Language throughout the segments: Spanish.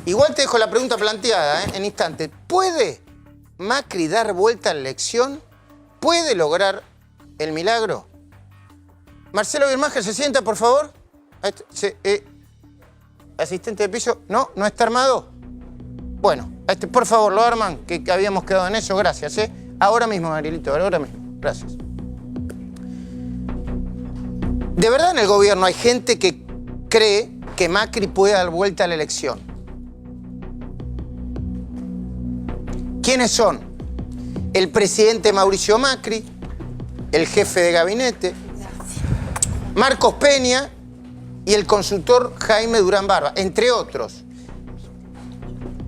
Igual te dejo la pregunta planteada, en instante. ¿Puede Macri dar vuelta a la elección? ¿Puede lograr el milagro? Marcelo Birmacher, ¿se sienta, por favor? Asistente de piso. ¿No? ¿No está armado? Bueno, por favor, lo arman, que habíamos quedado en eso. Gracias, Ahora mismo, Gabrielito, ahora mismo. Gracias. ¿De verdad en el gobierno hay gente que cree que Macri puede dar vuelta a la elección? ¿Quiénes son? El presidente Mauricio Macri, el jefe de gabinete, Marcos Peña y el consultor Jaime Durán Barba, entre otros.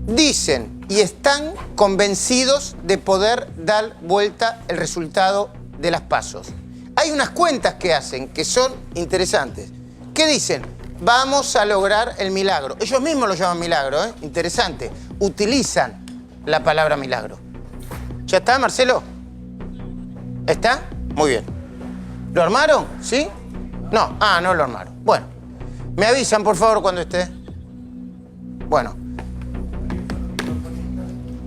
Dicen y están convencidos de poder dar vuelta el resultado de las PASOs. Hay unas cuentas que hacen que son interesantes. ¿Qué dicen? Vamos a lograr el milagro. Ellos mismos lo llaman milagro, Interesante. Utilizan la palabra milagro. ¿Ya está, Marcelo? ¿Está? Muy bien. ¿Lo armaron? ¿Sí? No. Ah, no lo armaron. Bueno. ¿Me avisan, por favor, cuando esté? Bueno.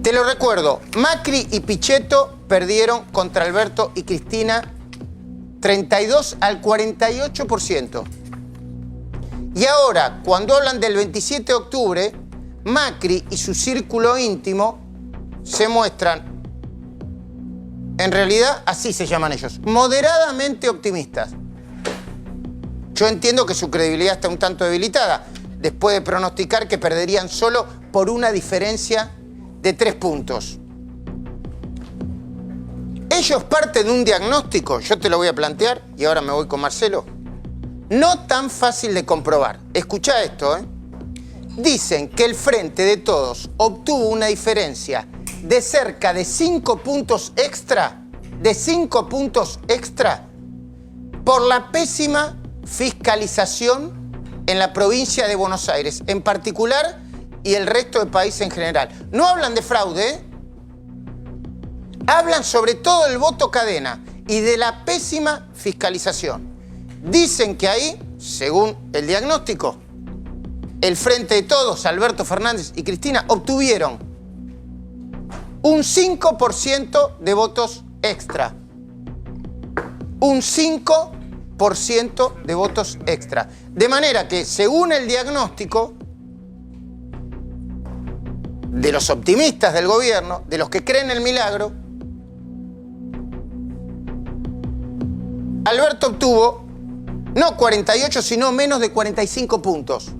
Te lo recuerdo. Macri y Pichetto perdieron contra Alberto y Cristina 32 al 48%. Y ahora, cuando hablan del 27 de octubre, Macri y su círculo íntimo se muestran, en realidad, así se llaman ellos, moderadamente optimistas. Yo entiendo que su credibilidad está un tanto debilitada, después de pronosticar que perderían solo por una diferencia de 3 puntos. Ellos parten de un diagnóstico, yo te lo voy a plantear, y ahora me voy con Marcelo, no tan fácil de comprobar. Escuchá esto, Dicen que el Frente de Todos obtuvo una diferencia de cerca de 5 puntos extra, por la pésima fiscalización en la provincia de Buenos Aires, en particular, y el resto del país en general. No hablan de fraude, Hablan sobre todo del voto cadena y de la pésima fiscalización. Dicen que ahí, según el diagnóstico, el Frente de Todos, Alberto Fernández y Cristina, obtuvieron un 5% de votos extra. Un 5% de votos extra. De manera que, según el diagnóstico de los optimistas del gobierno, de los que creen el milagro, Alberto obtuvo no 48, sino menos de 45 puntos.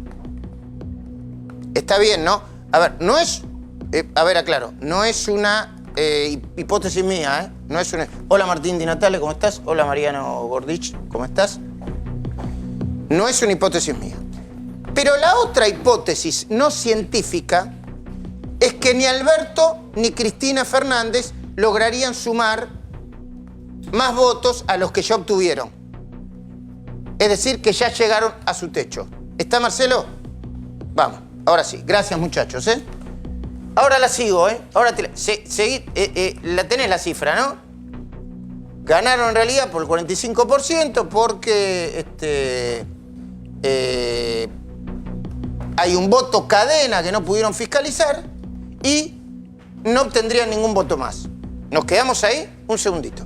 Está bien, ¿no? A ver, no es... aclaro, no es una hipótesis mía, No es una... Hola Martín Di Natale, ¿cómo estás? Hola Mariano Gordich, ¿cómo estás? No es una hipótesis mía. Pero la otra hipótesis no científica es que ni Alberto ni Cristina Fernández lograrían sumar más votos a los que ya obtuvieron. Es decir, que ya llegaron a su techo. ¿Está, Marcelo? Vamos, ahora sí. Gracias, muchachos, Ahora la sigo, Ahora la tenés la cifra, ¿no? Ganaron en realidad por el 45% porque hay un voto cadena que no pudieron fiscalizar y no obtendrían ningún voto más. ¿Nos quedamos ahí? Un segundito.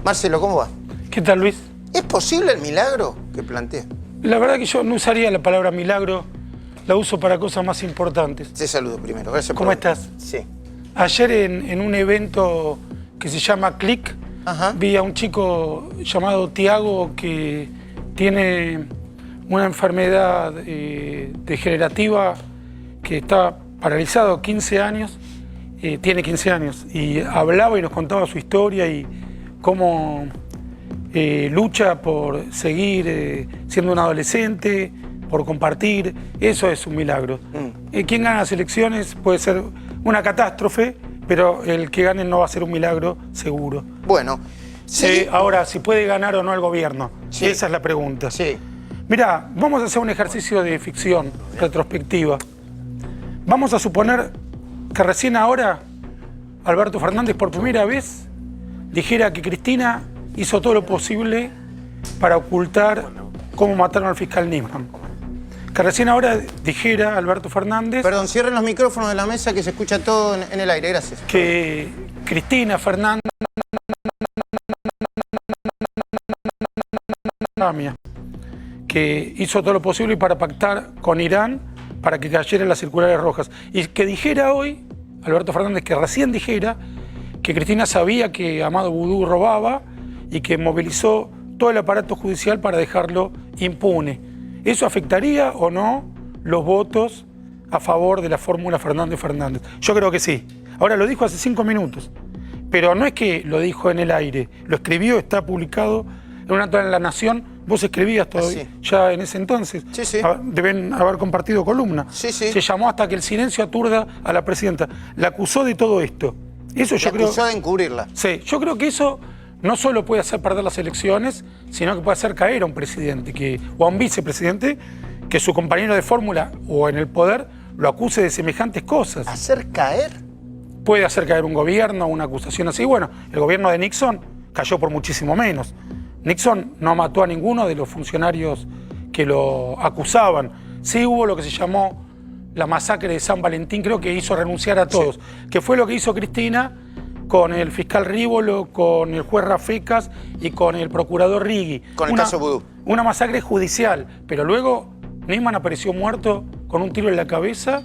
Marcelo, ¿cómo va? ¿Qué tal, Luis? ¿Es posible el milagro que plantea? La verdad que yo no usaría la palabra milagro, la uso para cosas más importantes. Te saludo primero, gracias. ¿Cómo estás? Sí. Ayer en un evento que se llama Click, vi a un chico llamado Tiago que tiene una enfermedad degenerativa que está paralizado 15 años, tiene 15 años, y hablaba y nos contaba su historia y cómo lucha por seguir siendo un adolescente, por compartir. Eso es un milagro. Quien gana las elecciones puede ser una catástrofe, pero el que gane no va a ser un milagro seguro. Bueno, sí. Ahora, si puede ganar o no el gobierno, sí. Esa es la pregunta. Sí. Mirá, vamos a hacer un ejercicio de ficción retrospectiva. Vamos a suponer que recién ahora Alberto Fernández por primera vez dijera que Cristina hizo todo lo posible para ocultar cómo mataron al fiscal Nisman. que recién ahora dijera Alberto Fernández... Perdón, cierren los micrófonos de la mesa que se escucha todo en el aire, gracias. Que Cristina Fernández... que hizo todo lo posible para pactar con Irán para que cayeran las circulares rojas. Y que dijera hoy, Alberto Fernández, que recién dijera que Cristina sabía que Amado Vudú robaba y que movilizó todo el aparato judicial para dejarlo impune. ¿Eso afectaría o no los votos a favor de la fórmula Fernández-Fernández? Yo creo que sí. Ahora, lo dijo hace 5 minutos, pero no es que lo dijo en el aire, lo escribió, está publicado en una nota en La Nación. Vos escribías todavía, ya en ese entonces. Sí, sí. Deben haber compartido columna. Sí, sí. Se llamó Hasta que el silencio aturda a la presidenta. La acusó de todo esto. Eso yo creo. Acusó de encubrirla. Sí, yo creo que eso no solo puede hacer perder las elecciones, sino que puede hacer caer a un presidente o a un vicepresidente que su compañero de fórmula o en el poder lo acuse de semejantes cosas. ¿Hacer caer? Puede hacer caer un gobierno, una acusación así. Bueno, el gobierno de Nixon cayó por muchísimo menos. Nixon no mató a ninguno de los funcionarios que lo acusaban. Sí hubo lo que se llamó la masacre de San Valentín, creo que hizo renunciar a todos, que fue lo que hizo Cristina con el fiscal Rívolo, con el juez Rafecas y con el procurador Rigui. Con el caso Vudú. Una masacre judicial, pero luego Nisman apareció muerto con un tiro en la cabeza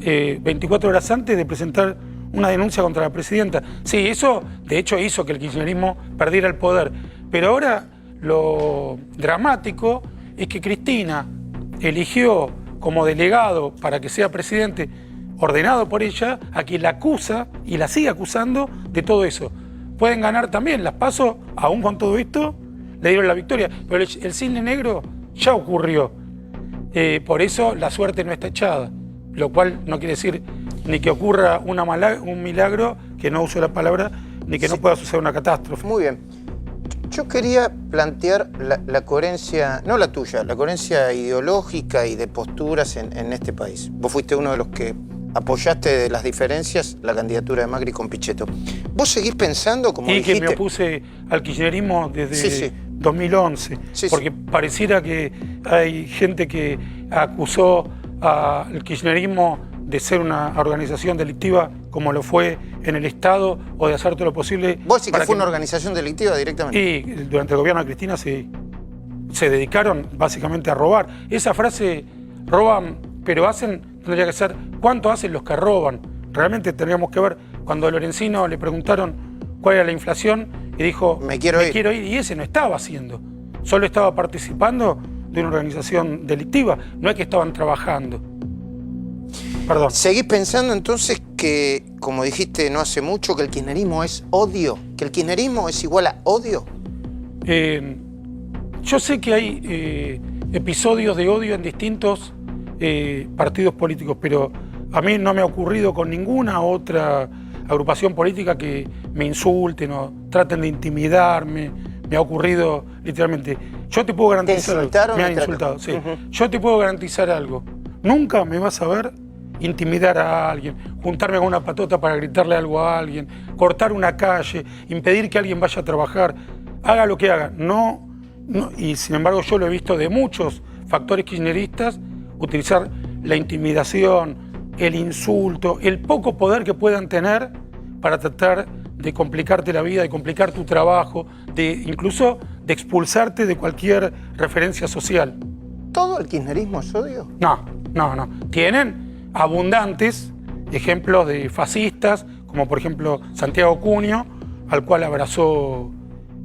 24 horas antes de presentar una denuncia contra la presidenta. Sí, eso de hecho hizo que el kirchnerismo perdiera el poder. Pero ahora lo dramático es que Cristina eligió como delegado para que sea presidente, ordenado por ella, a quien la acusa y la sigue acusando de todo eso. Pueden ganar también las PASO, aún con todo esto, le dieron la victoria. Pero el cisne negro ya ocurrió. Por eso la suerte no está echada. Lo cual no quiere decir ni que ocurra un milagro, que no uso la palabra, ni que no pueda suceder una catástrofe. Muy bien. Yo quería plantear la coherencia, no la tuya, la coherencia ideológica y de posturas en este país. Vos fuiste uno de los que apoyaste de las diferencias la candidatura de Macri con Pichetto. ¿Vos seguís pensando como dijiste? Y que me opuse al kirchnerismo desde 2011, porque pareciera que hay gente que acusó al kirchnerismo de ser una organización delictiva como lo fue en el Estado o de hacer todo lo posible... ¿Vos decís que fue una organización delictiva directamente? Y durante el gobierno de Cristina se dedicaron básicamente a robar. Esa frase, roban pero hacen, tendría que ser ¿cuánto hacen los que roban? Realmente tendríamos que ver, cuando a Lorenzino le preguntaron cuál era la inflación y dijo, me quiero ir, y ese no estaba haciendo, solo estaba participando de una organización delictiva, no es que estaban trabajando. Perdón. ¿Seguís pensando entonces que, como dijiste no hace mucho, que el kirchnerismo es odio? ¿Que el kirchnerismo es igual a odio? Yo sé que hay episodios de odio en distintos partidos políticos, pero a mí no me ha ocurrido con ninguna otra agrupación política que me insulten o traten de intimidarme. Me ha ocurrido literalmente. Yo te puedo garantizar algo. Me han insultado, sí. Yo te puedo garantizar algo. Nunca me vas a ver intimidar a alguien, juntarme con una patota para gritarle algo a alguien, cortar una calle, impedir que alguien vaya a trabajar, haga lo que haga. No, y sin embargo yo lo he visto de muchos factores kirchneristas utilizar la intimidación, el insulto, el poco poder que puedan tener para tratar de complicarte la vida, de complicar tu trabajo, incluso de expulsarte de cualquier referencia social. ¿Todo el kirchnerismo es odio? No. Tienen abundantes ejemplos de fascistas, como por ejemplo Santiago Cunio, al cual abrazó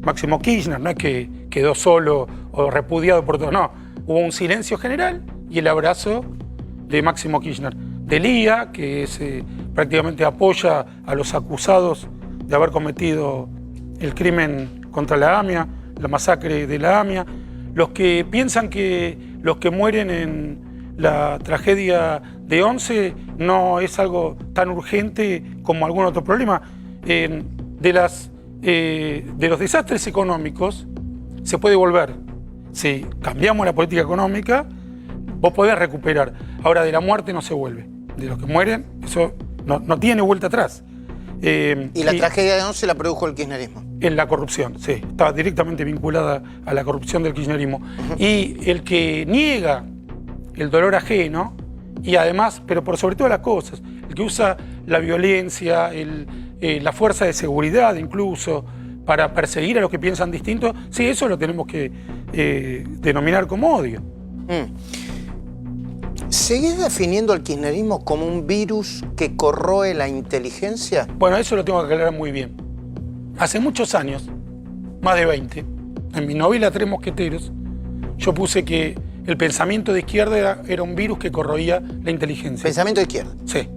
Máximo Kirchner, no es que quedó solo o repudiado por todos, no. Hubo un silencio general y el abrazo de Máximo Kirchner. De Lía, que prácticamente apoya a los acusados de haber cometido el crimen contra la AMIA, la masacre de la AMIA. Los que piensan que los que mueren en la tragedia de Once no es algo tan urgente como algún otro problema. De los desastres económicos se puede volver. Si cambiamos la política económica, vos podés recuperar. Ahora, de la muerte no se vuelve. De los que mueren, eso no tiene vuelta atrás. ¿Y la tragedia de Once la produjo el kirchnerismo? En la corrupción, sí. Estaba directamente vinculada a la corrupción del kirchnerismo. Y el que niega el dolor ajeno y además, pero por sobre todas las cosas, el que usa la violencia, la fuerza de seguridad incluso, para perseguir a los que piensan distinto, sí, eso lo tenemos que denominar como odio. ¿Seguís definiendo al kirchnerismo como un virus que corroe la inteligencia? Bueno, eso lo tengo que aclarar muy bien. Hace muchos años, más de 20, en mi novela Tres Mosqueteros, yo puse que el pensamiento de izquierda era un virus que corroía la inteligencia. ¿Pensamiento de izquierda? Sí.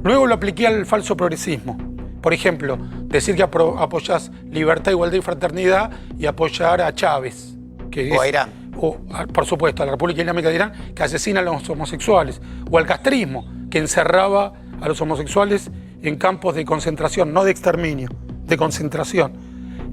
Luego lo apliqué al falso progresismo. Por ejemplo, decir que apoyás libertad, igualdad y fraternidad y apoyar a Chávez. Que o a Irán. O, por supuesto, a la República Islámica de Irán, que asesina a los homosexuales. O al castrismo, que encerraba a los homosexuales en campos de concentración, no de exterminio, de concentración.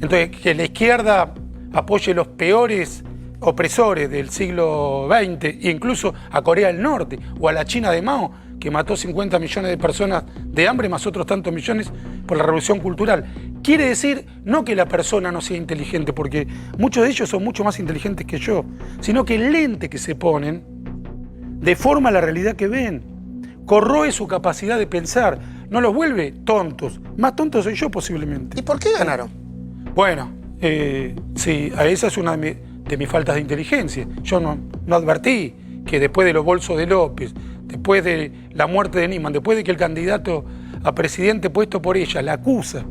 Entonces, que la izquierda apoye los peores opresores del siglo XX, incluso a Corea del Norte o a la China de Mao, que mató 50 millones de personas de hambre, más otros tantos millones por la revolución cultural. Quiere decir no que la persona no sea inteligente, porque muchos de ellos son mucho más inteligentes que yo, sino que el lente que se ponen deforma la realidad que ven, corroe su capacidad de pensar, no los vuelve tontos. Más tonto soy yo posiblemente. ¿Y por qué ganaron? Bueno, sí, esa es una de mis faltas de inteligencia. Yo no advertí que después de los bolsos de López, después de la muerte de Nisman, después de que el candidato a presidente puesto por ella la acusa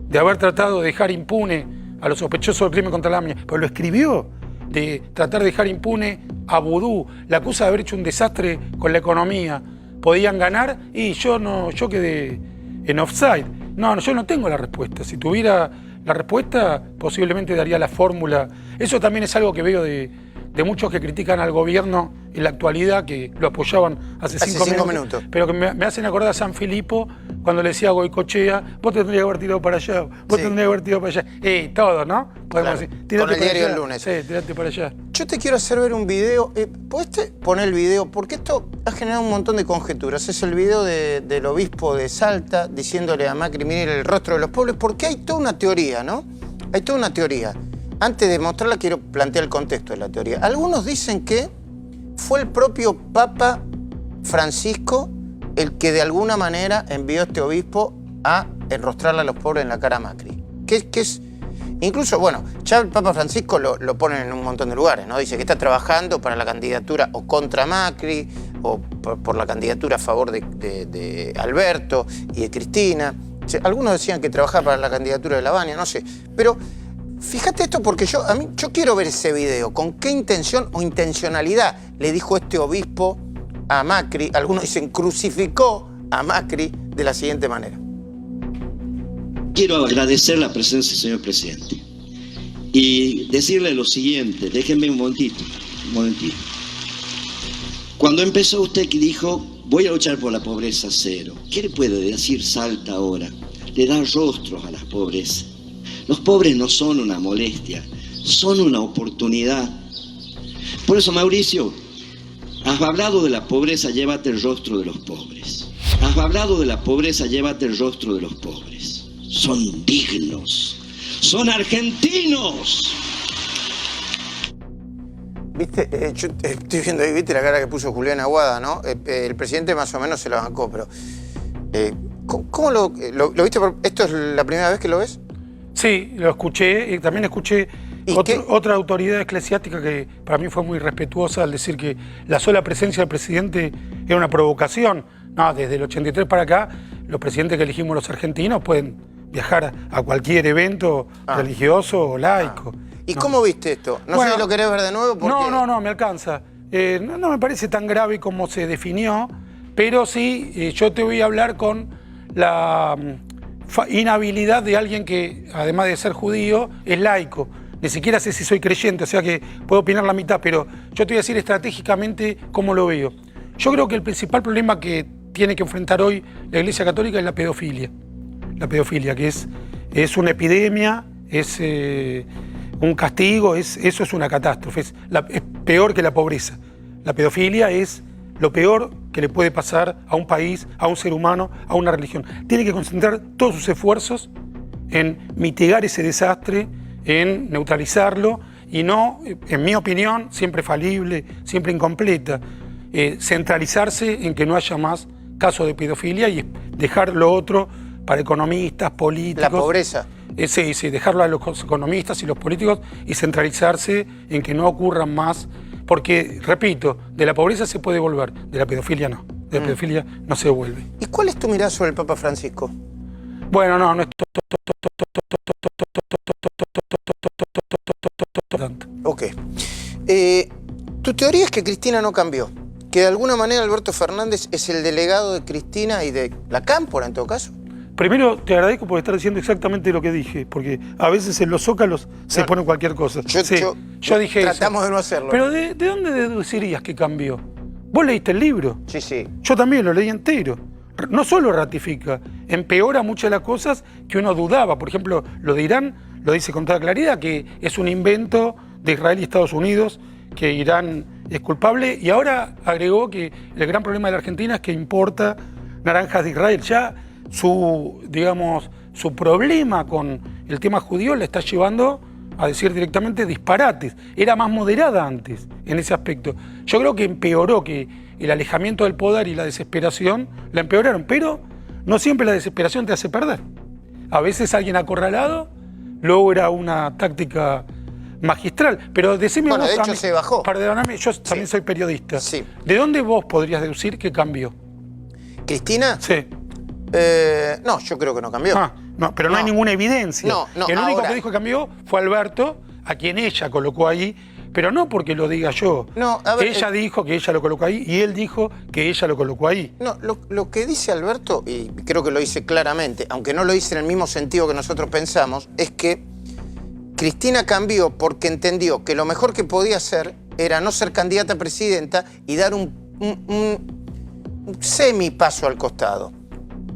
de haber tratado de dejar impune a los sospechosos del crimen contra la AMIA, pero lo escribió, de tratar de dejar impune a Vudú, la acusa de haber hecho un desastre con la economía, podían ganar y yo quedé en offside. No, yo no tengo la respuesta. Si tuviera la respuesta, posiblemente daría la fórmula. Eso también es algo que veo de muchos que critican al gobierno en la actualidad, que lo apoyaban hace cinco minutos, pero que me hacen acordar a San Filipo cuando le decía a Goicoechea, vos tendrías que haber tirado para allá, vos tendrías que haber tirado para allá. Todo, ¿no? Podemos decir, con el diario del lunes. Sí, tirate para allá. Yo te quiero hacer ver un video. ¿Podés poner el video? Porque esto ha generado un montón de conjeturas. Es el video del obispo de Salta diciéndole a Macri, mire el rostro de los pobres, porque hay toda una teoría, ¿no? Hay toda una teoría. Antes de mostrarla, quiero plantear el contexto de la teoría. Algunos dicen que fue el propio Papa Francisco el que de alguna manera envió a este obispo a enrostrarle a los pobres en la cara a Macri. Que es incluso, bueno, ya el Papa Francisco lo ponen en un montón de lugares, ¿no? Dice que está trabajando para la candidatura o contra Macri, o por la candidatura a favor de Alberto y de Cristina. Algunos decían que trabajaba para la candidatura de Lavagna, no sé. Pero fíjate esto, porque yo quiero ver ese video. ¿Con qué intención o intencionalidad le dijo este obispo a Macri? Algunos dicen crucificó a Macri de la siguiente manera. Quiero agradecer la presencia del señor presidente y decirle lo siguiente. Déjenme un momentito. Cuando empezó usted que dijo, voy a luchar por la pobreza cero, ¿qué le puede decir Salta ahora? Le da rostros a las pobrezas. Los pobres no son una molestia, son una oportunidad. Por eso, Mauricio, has hablado de la pobreza, llévate el rostro de los pobres. Has hablado de la pobreza, llévate el rostro de los pobres. Son dignos, son argentinos. Viste, yo estoy viendo ahí, viste la cara que puso Julián Aguada, ¿no? El presidente más o menos se la bancó, pero ¿cómo lo viste? ¿Esto es la primera vez que lo ves? Sí, lo escuché y también escuché otra autoridad eclesiástica que para mí fue muy respetuosa al decir que la sola presencia del presidente era una provocación. No, desde el 83 para acá, los presidentes que elegimos los argentinos pueden viajar a cualquier evento religioso o laico. ¿Y cómo viste esto? No sé si lo querés ver de nuevo. No, me alcanza. No me parece tan grave como se definió, pero sí, yo te voy a hablar con la inhabilidad de alguien que, además de ser judío, es laico. Ni siquiera sé si soy creyente, o sea que puedo opinar la mitad, pero yo te voy a decir estratégicamente cómo lo veo. Yo creo que el principal problema que tiene que enfrentar hoy la Iglesia Católica es la pedofilia. La pedofilia, que es una epidemia, es un castigo, eso es una catástrofe, es peor que la pobreza. La pedofilia es lo peor que le puede pasar a un país, a un ser humano, a una religión. Tiene que concentrar todos sus esfuerzos en mitigar ese desastre, en neutralizarlo y no, en mi opinión, siempre falible, siempre incompleta, centralizarse en que no haya más casos de pedofilia y dejar lo otro para economistas, políticos. La pobreza. Sí, dejarlo a los economistas y los políticos y centralizarse en que no ocurran más. Porque, repito, de la pobreza se puede volver, de la pedofilia no. De la pedofilia no se vuelve. ¿Y cuál es tu mirada sobre el Papa Francisco? Bueno, no es tanto. Ok. Tu teoría es que Cristina no cambió. Que de alguna manera Alberto Fernández es el delegado de Cristina y de la Cámpora, en todo caso. Primero, te agradezco por estar diciendo exactamente lo que dije, porque a veces en los zócalos se pone cualquier cosa. Yo dije tratamos eso. de no hacerlo. Pero ¿de dónde deducirías que cambió? ¿Vos leíste el libro? Sí. Yo también lo leí entero. No solo ratifica, empeora muchas de las cosas que uno dudaba. Por ejemplo, lo de Irán lo dice con toda claridad, que es un invento de Israel y Estados Unidos, que Irán es culpable. Y ahora agregó que el gran problema de la Argentina es que importa naranjas de Israel. Ya su problema con el tema judío le está llevando a decir directamente disparates. Era más moderada antes en ese aspecto. Yo creo que empeoró, que el alejamiento del poder y la desesperación la empeoraron, pero no siempre la desesperación te hace perder. A veces alguien acorralado logra una táctica magistral, pero decime bueno, vos... de hecho se bajó. Perdóname, yo también soy periodista. Sí. ¿De dónde vos podrías deducir que cambió? ¿Cristina? Sí. No, yo creo que no cambió. No, pero no hay ninguna evidencia. No, el único ahora, que dijo que cambió fue Alberto, a quien ella colocó ahí, pero no porque lo diga yo. No, a ver, ella dijo que ella lo colocó ahí y él dijo que ella lo colocó ahí. No, lo que dice Alberto, y creo que lo dice claramente, aunque no lo dice en el mismo sentido que nosotros pensamos, es que Cristina cambió porque entendió que lo mejor que podía hacer era no ser candidata a presidenta y dar un semi-paso al costado.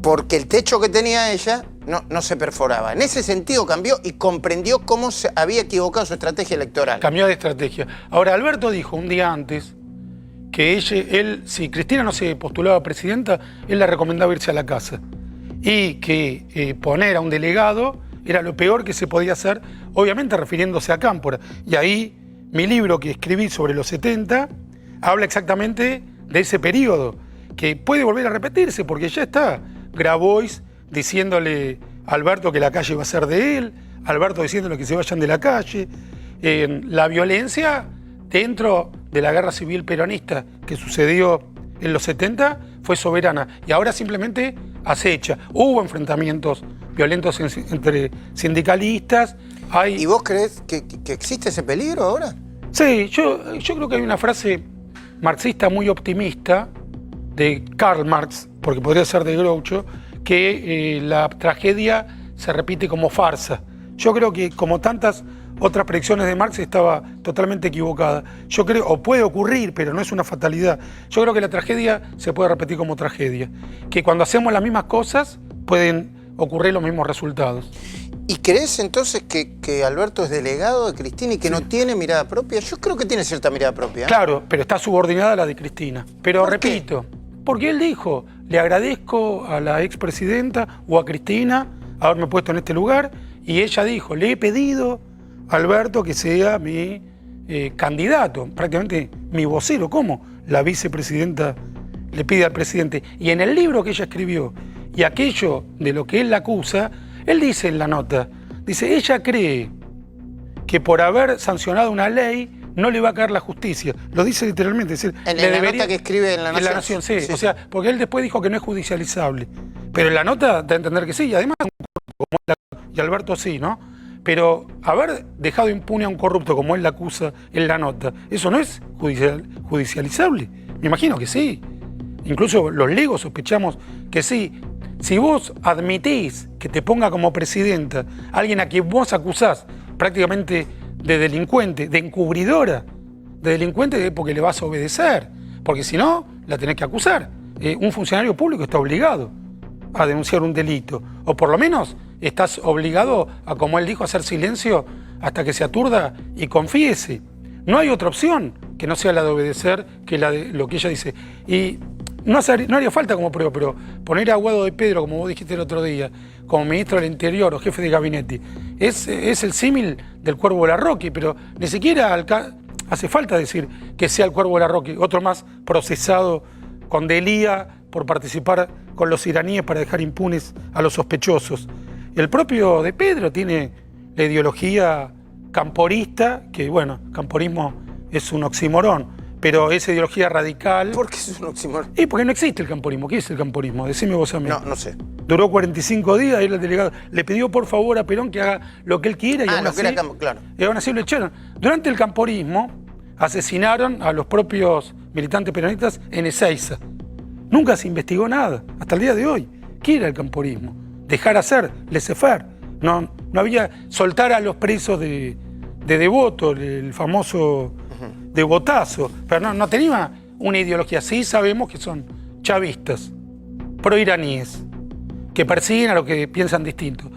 Porque el techo que tenía ella no se perforaba. En ese sentido cambió y comprendió cómo se había equivocado su estrategia electoral. Cambió de estrategia. Ahora, Alberto dijo un día antes que él, si Cristina no se postulaba a presidenta, él le recomendaba irse a la casa. Y que poner a un delegado era lo peor que se podía hacer, obviamente refiriéndose a Cámpora. Y ahí, mi libro que escribí sobre los 70, habla exactamente de ese periodo, que puede volver a repetirse, porque ya está Grabois diciéndole a Alberto que la calle va a ser de él, Alberto diciéndole que se vayan de la calle. La violencia dentro de la guerra civil peronista que sucedió en los 70 fue soberana y ahora simplemente acecha. Hubo enfrentamientos violentos entre sindicalistas. ¿Y vos crees que existe ese peligro ahora? Sí, yo creo que hay una frase marxista muy optimista de Karl Marx, porque podría ser de Groucho, que la tragedia se repite como farsa. Yo creo que, como tantas otras predicciones de Marx, estaba totalmente equivocada. Yo creo, o puede ocurrir, pero no es una fatalidad. Yo creo que la tragedia se puede repetir como tragedia. Que cuando hacemos las mismas cosas, pueden ocurrir los mismos resultados. ¿Y crees entonces que Alberto es delegado de Cristina y que no tiene mirada propia? Yo creo que tiene cierta mirada propia. Claro, pero está subordinada a la de Cristina. Pero repito, porque él dijo, le agradezco a la expresidenta o a Cristina haberme puesto en este lugar, y ella dijo, le he pedido a Alberto que sea mi candidato, prácticamente mi vocero. ¿Cómo? La vicepresidenta le pide al presidente. Y en el libro que ella escribió, y aquello de lo que él la acusa, él dice en la nota, dice, ella cree que por haber sancionado una ley no le va a caer la justicia. Lo dice literalmente. Es decir, en la nota que escribe en La Nación. En La Nación, sí. O sea, porque él después dijo que no es judicializable. Pero en la nota da a entender que sí, y además y Alberto sí, ¿no? Pero haber dejado impune a un corrupto como él la acusa en la nota, ¿eso no es judicializable? Me imagino que sí. Incluso los legos sospechamos que sí. Si vos admitís que te ponga como presidenta alguien a quien vos acusás prácticamente de delincuente, de encubridora, de delincuente, porque le vas a obedecer, porque si no, la tenés que acusar. Un funcionario público está obligado a denunciar un delito, o por lo menos estás obligado a, como él dijo, hacer silencio hasta que se aturda y confiese. No hay otra opción que no sea la de obedecer que la de lo que ella dice. Y no haría falta como prueba, pero poner a Guado de Pedro, como vos dijiste el otro día, como ministro del Interior o jefe de gabinete, es el símil del Cuervo Larroque, pero ni siquiera hace falta decir que sea el Cuervo Larroque, otro más procesado con Delía por participar con los iraníes para dejar impunes a los sospechosos. El propio De Pedro tiene la ideología camporista, que bueno, camporismo es un oxímoron, pero esa ideología radical... ¿Por qué es un oxímoron? Y porque no existe el camporismo. ¿Qué es el camporismo? Decime vos a mí. No sé. Duró 45 días y el delegado le pidió por favor a Perón que haga lo que él quiera y, claro. Y aún así lo echaron. Durante el camporismo asesinaron a los propios militantes peronistas en Ezeiza. Nunca se investigó nada, hasta el día de hoy. ¿Qué era el camporismo? Dejar hacer, laissez-faire. No había soltar a los presos de Devoto, el famoso Devotazo. Pero no tenía una ideología. Sí sabemos que son chavistas, pro-iraníes, que persiguen a los que piensan distinto.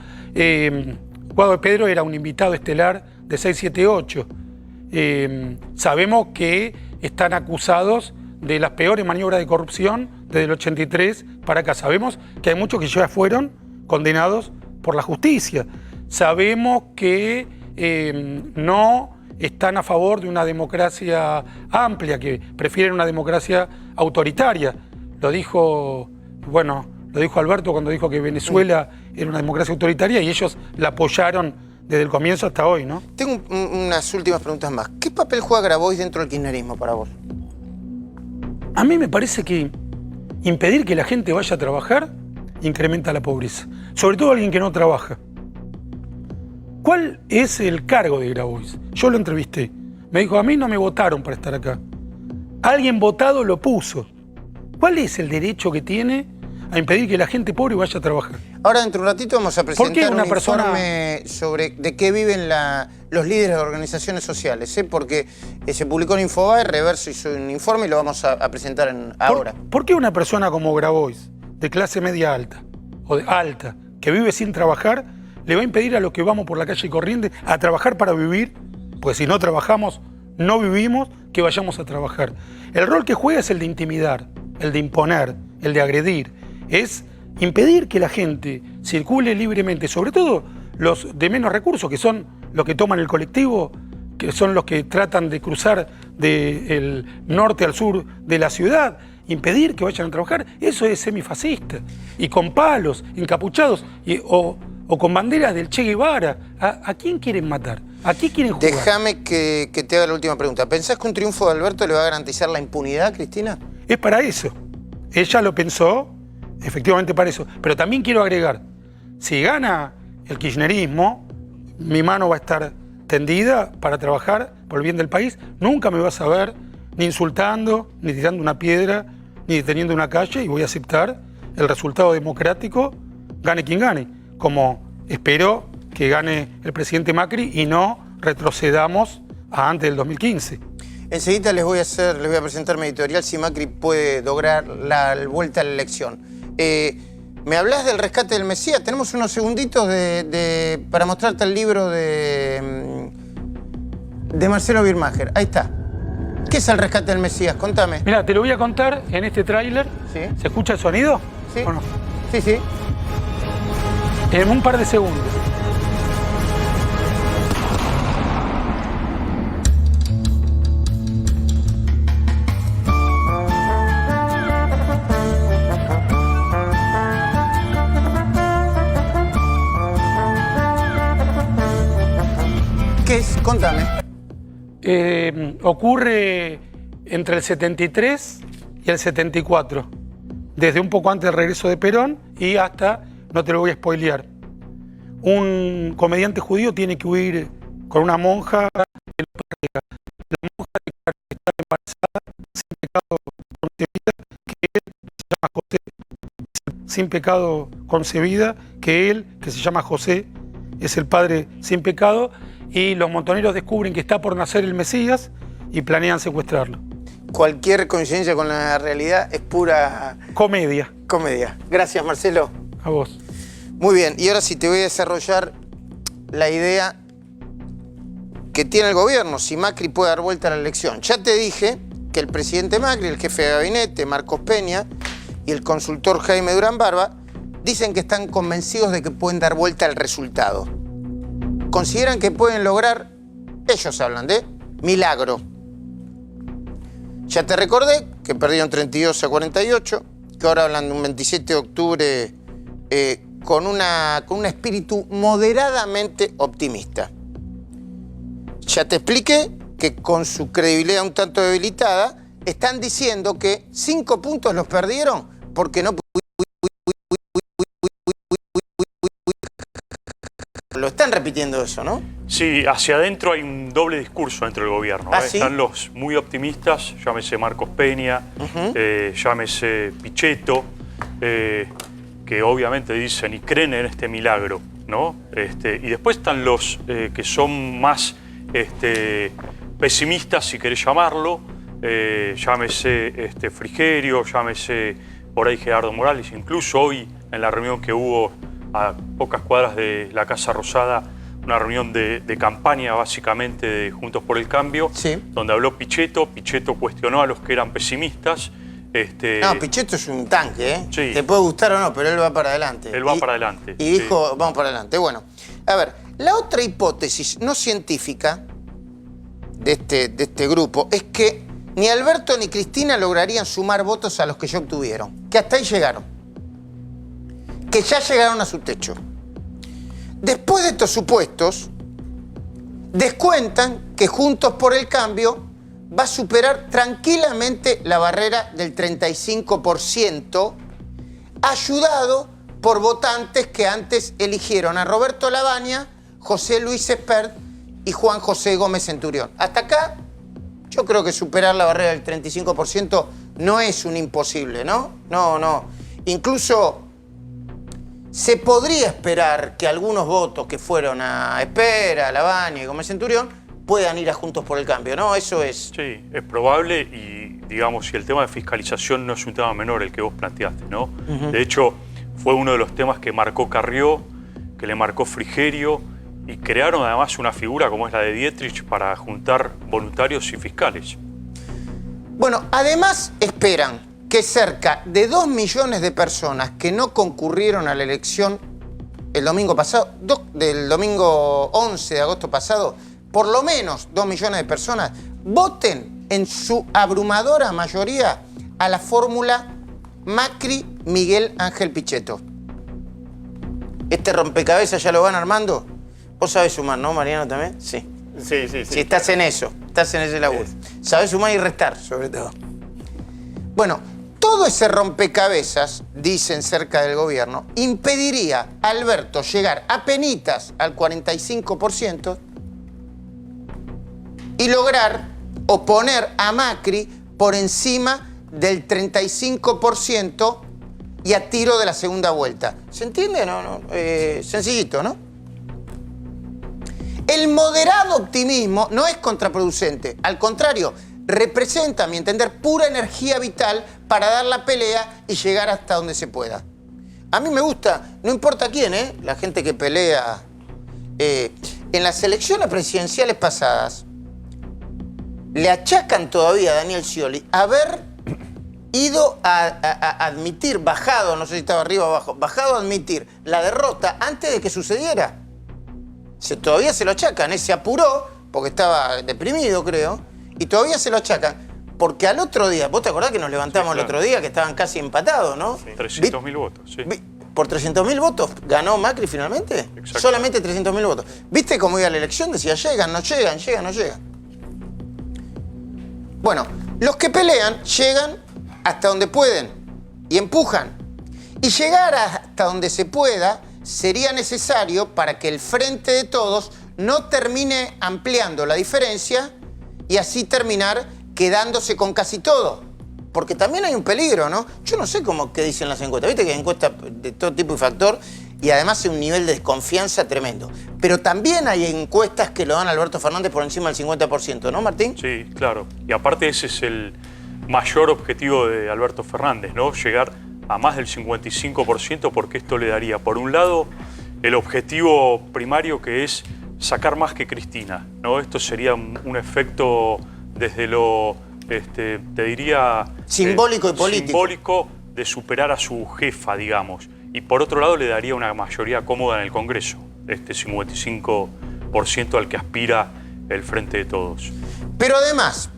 Guado de Pedro era un invitado estelar de 678. Sabemos que están acusados de las peores maniobras de corrupción desde el 83 para acá. Sabemos que hay muchos que ya fueron condenados por la justicia. Sabemos que no están a favor de una democracia amplia, que prefieren una democracia autoritaria. Lo dijo Alberto cuando dijo que Venezuela era una democracia autoritaria y ellos la apoyaron desde el comienzo hasta hoy, ¿no? Tengo unas últimas preguntas más. ¿Qué papel juega Grabois dentro del kirchnerismo para vos? A mí me parece que impedir que la gente vaya a trabajar incrementa la pobreza. Sobre todo alguien que no trabaja. ¿Cuál es el cargo de Grabois? Yo lo entrevisté. Me dijo, a mí no me votaron para estar acá. Alguien votado lo puso. ¿Cuál es el derecho que tiene a impedir que la gente pobre vaya a trabajar? Ahora, dentro de un ratito, vamos a presentar un informe sobre de qué viven los líderes de organizaciones sociales, porque se publicó en Infobae, Reverso hizo un informe y lo vamos a presentar ahora. ¿Por qué una persona como Grabois, de clase media alta, o de alta, que vive sin trabajar, le va a impedir a los que vamos por la calle corriente a trabajar para vivir? Pues si no trabajamos, no vivimos, que vayamos a trabajar. El rol que juega es el de intimidar, el de imponer, el de agredir. Es impedir que la gente circule libremente, sobre todo los de menos recursos, que son los que toman el colectivo, que son los que tratan de cruzar del norte al sur de la ciudad, impedir que vayan a trabajar, eso es semifascista. Y con palos, encapuchados, o con banderas del Che Guevara. ¿A quién quieren matar? ¿A qué quieren jugar? Déjame que te haga la última pregunta. ¿Pensás que un triunfo de Alberto le va a garantizar la impunidad, Cristina? Es para eso. Ella lo pensó, efectivamente para eso. Pero también quiero agregar, si gana el kirchnerismo, mi mano va a estar tendida para trabajar por el bien del país. Nunca me vas a ver ni insultando, ni tirando una piedra, ni deteniendo una calle, y voy a aceptar el resultado democrático, gane quien gane, como espero que gane el presidente Macri y no retrocedamos a antes del 2015. Enseguida les voy a presentar mi editorial si Macri puede lograr la vuelta a la elección. ¿Me hablas del rescate del Mesías? Tenemos unos segunditos para mostrarte el libro de Marcelo Birmacher. Ahí está. ¿Qué es el rescate del Mesías? Contame. Mira, te lo voy a contar en este tráiler. ¿Sí? ¿Se escucha el sonido? Sí. ¿O no? Sí, sí. En un par de segundos. ¿Qué es? Contame. Ocurre entre el 73 y el 74. Desde un poco antes del regreso de Perón y hasta, no te lo voy a spoilear, un comediante judío tiene que huir con una monja que lo persiga. La monja declara que está embarazada sin pecado concebida, que él, que se llama José, es el padre sin pecado, y los montoneros descubren que está por nacer el Mesías y planean secuestrarlo. Cualquier coincidencia con la realidad es pura... Comedia. Comedia. Gracias, Marcelo. A vos. Muy bien, y ahora sí te voy a desarrollar la idea que tiene el gobierno, si Macri puede dar vuelta a la elección. Ya te dije que el presidente Macri, el jefe de gabinete, Marcos Peña, y el consultor Jaime Durán Barba, dicen que están convencidos de que pueden dar vuelta al resultado. Consideran que pueden lograr, ellos hablan de milagro. Ya te recordé que perdieron 32-48, que ahora hablan de un 27 de octubre con un espíritu moderadamente optimista. Ya te expliqué que con su credibilidad un tanto debilitada, están diciendo que 5 puntos los perdieron porque no... Lo están repitiendo eso, ¿no? Sí, hacia adentro hay un doble discurso dentro del gobierno. ¿Ah, sí? Están los muy optimistas, llámese Marcos Peña, llámese Pichetto, que obviamente dicen y creen en este milagro, ¿no? Y después están los que son más pesimistas, si querés llamarlo, llámese Frigerio, llámese por ahí Gerardo Morales, incluso hoy en la reunión que hubo a pocas cuadras de la Casa Rosada, una reunión de campaña básicamente de Juntos por el Cambio, sí, donde habló Pichetto. Pichetto cuestionó a los que eran pesimistas. No, Pichetto es un tanque, ¿eh? Sí. Te puede gustar o no, pero él va para adelante. Él va para adelante. Y dijo, vamos para adelante. Bueno, a ver, la otra hipótesis no científica de este grupo es que ni Alberto ni Cristina lograrían sumar votos a los que ya obtuvieron, que hasta ahí llegaron, que ya llegaron a su techo. Después de estos supuestos, descuentan que Juntos por el Cambio va a superar tranquilamente la barrera del 35%, ayudado por votantes que antes eligieron a Roberto Lavagna, José Luis Espert y Juan José Gómez Centurión. Hasta acá, yo creo que superar la barrera del 35% no es un imposible, ¿no? No. Incluso se podría esperar que algunos votos que fueron a Espert, a Lavagna y Gómez Centurión puedan ir a Juntos por el Cambio, ¿no? Eso es... Sí, es probable y, digamos, si el tema de fiscalización no es un tema menor el que vos planteaste, ¿no? De hecho, fue uno de los temas que marcó Carrió, que le marcó Frigerio, y crearon además una figura como es la de Dietrich para juntar voluntarios y fiscales. Bueno, además esperan que cerca de 2 millones de personas que no concurrieron a la elección el domingo pasado, del domingo 11 de agosto pasado, por lo menos 2 millones de personas voten en su abrumadora mayoría a la fórmula Macri-Miguel Ángel Pichetto. ¿Este rompecabezas ya lo van armando? Vos sabés sumar, ¿no, Mariano, también? Sí. Sí. Sí, estás en eso, estás en ese laburo. Sabés sumar y restar, sobre todo. Bueno, todo ese rompecabezas, dicen cerca del gobierno, impediría a Alberto llegar apenitas al 45% y lograr o poner a Macri por encima del 35% y a tiro de la segunda vuelta. ¿Se entiende? Sencillito, ¿no? El moderado optimismo no es contraproducente. Al contrario, representa, a mi entender, pura energía vital para dar la pelea y llegar hasta donde se pueda. A mí me gusta, no importa quién, la gente que pelea. En las elecciones presidenciales pasadas, le achacan todavía a Daniel Scioli haber ido a admitir, bajado, no sé si estaba arriba o abajo, bajado a admitir la derrota antes de que sucediera. Todavía se lo achacan, se apuró porque estaba deprimido, creo, y todavía se lo achacan. Porque al otro día, ¿vos te acordás que nos levantamos el otro día que estaban casi empatados, no? Sí. 300.000 votos, sí. ¿Por 300.000 votos ganó Macri finalmente? Solamente 300.000 votos. ¿Viste cómo iba la elección? Decía, llegan, no llegan, llegan, no llegan. Bueno, los que pelean llegan hasta donde pueden y empujan. Y llegar hasta donde se pueda sería necesario para que el frente de todos no termine ampliando la diferencia y así terminar quedándose con casi todo. Porque también hay un peligro, ¿no? Yo no sé qué dicen las encuestas. Viste que hay encuestas de todo tipo y factor y además hay un nivel de desconfianza tremendo. Pero también hay encuestas que lo dan a Alberto Fernández por encima del 50%, ¿no, Martín? Sí, claro. Y aparte ese es el mayor objetivo de Alberto Fernández, ¿no? Llegar a más del 55%, porque esto le daría, por un lado, el objetivo primario que es sacar más que Cristina, ¿no? Esto sería un efecto desde lo, te diría... simbólico y político. Simbólico de superar a su jefa, digamos. Y por otro lado le daría una mayoría cómoda en el Congreso, 55% al que aspira el Frente de Todos. Pero además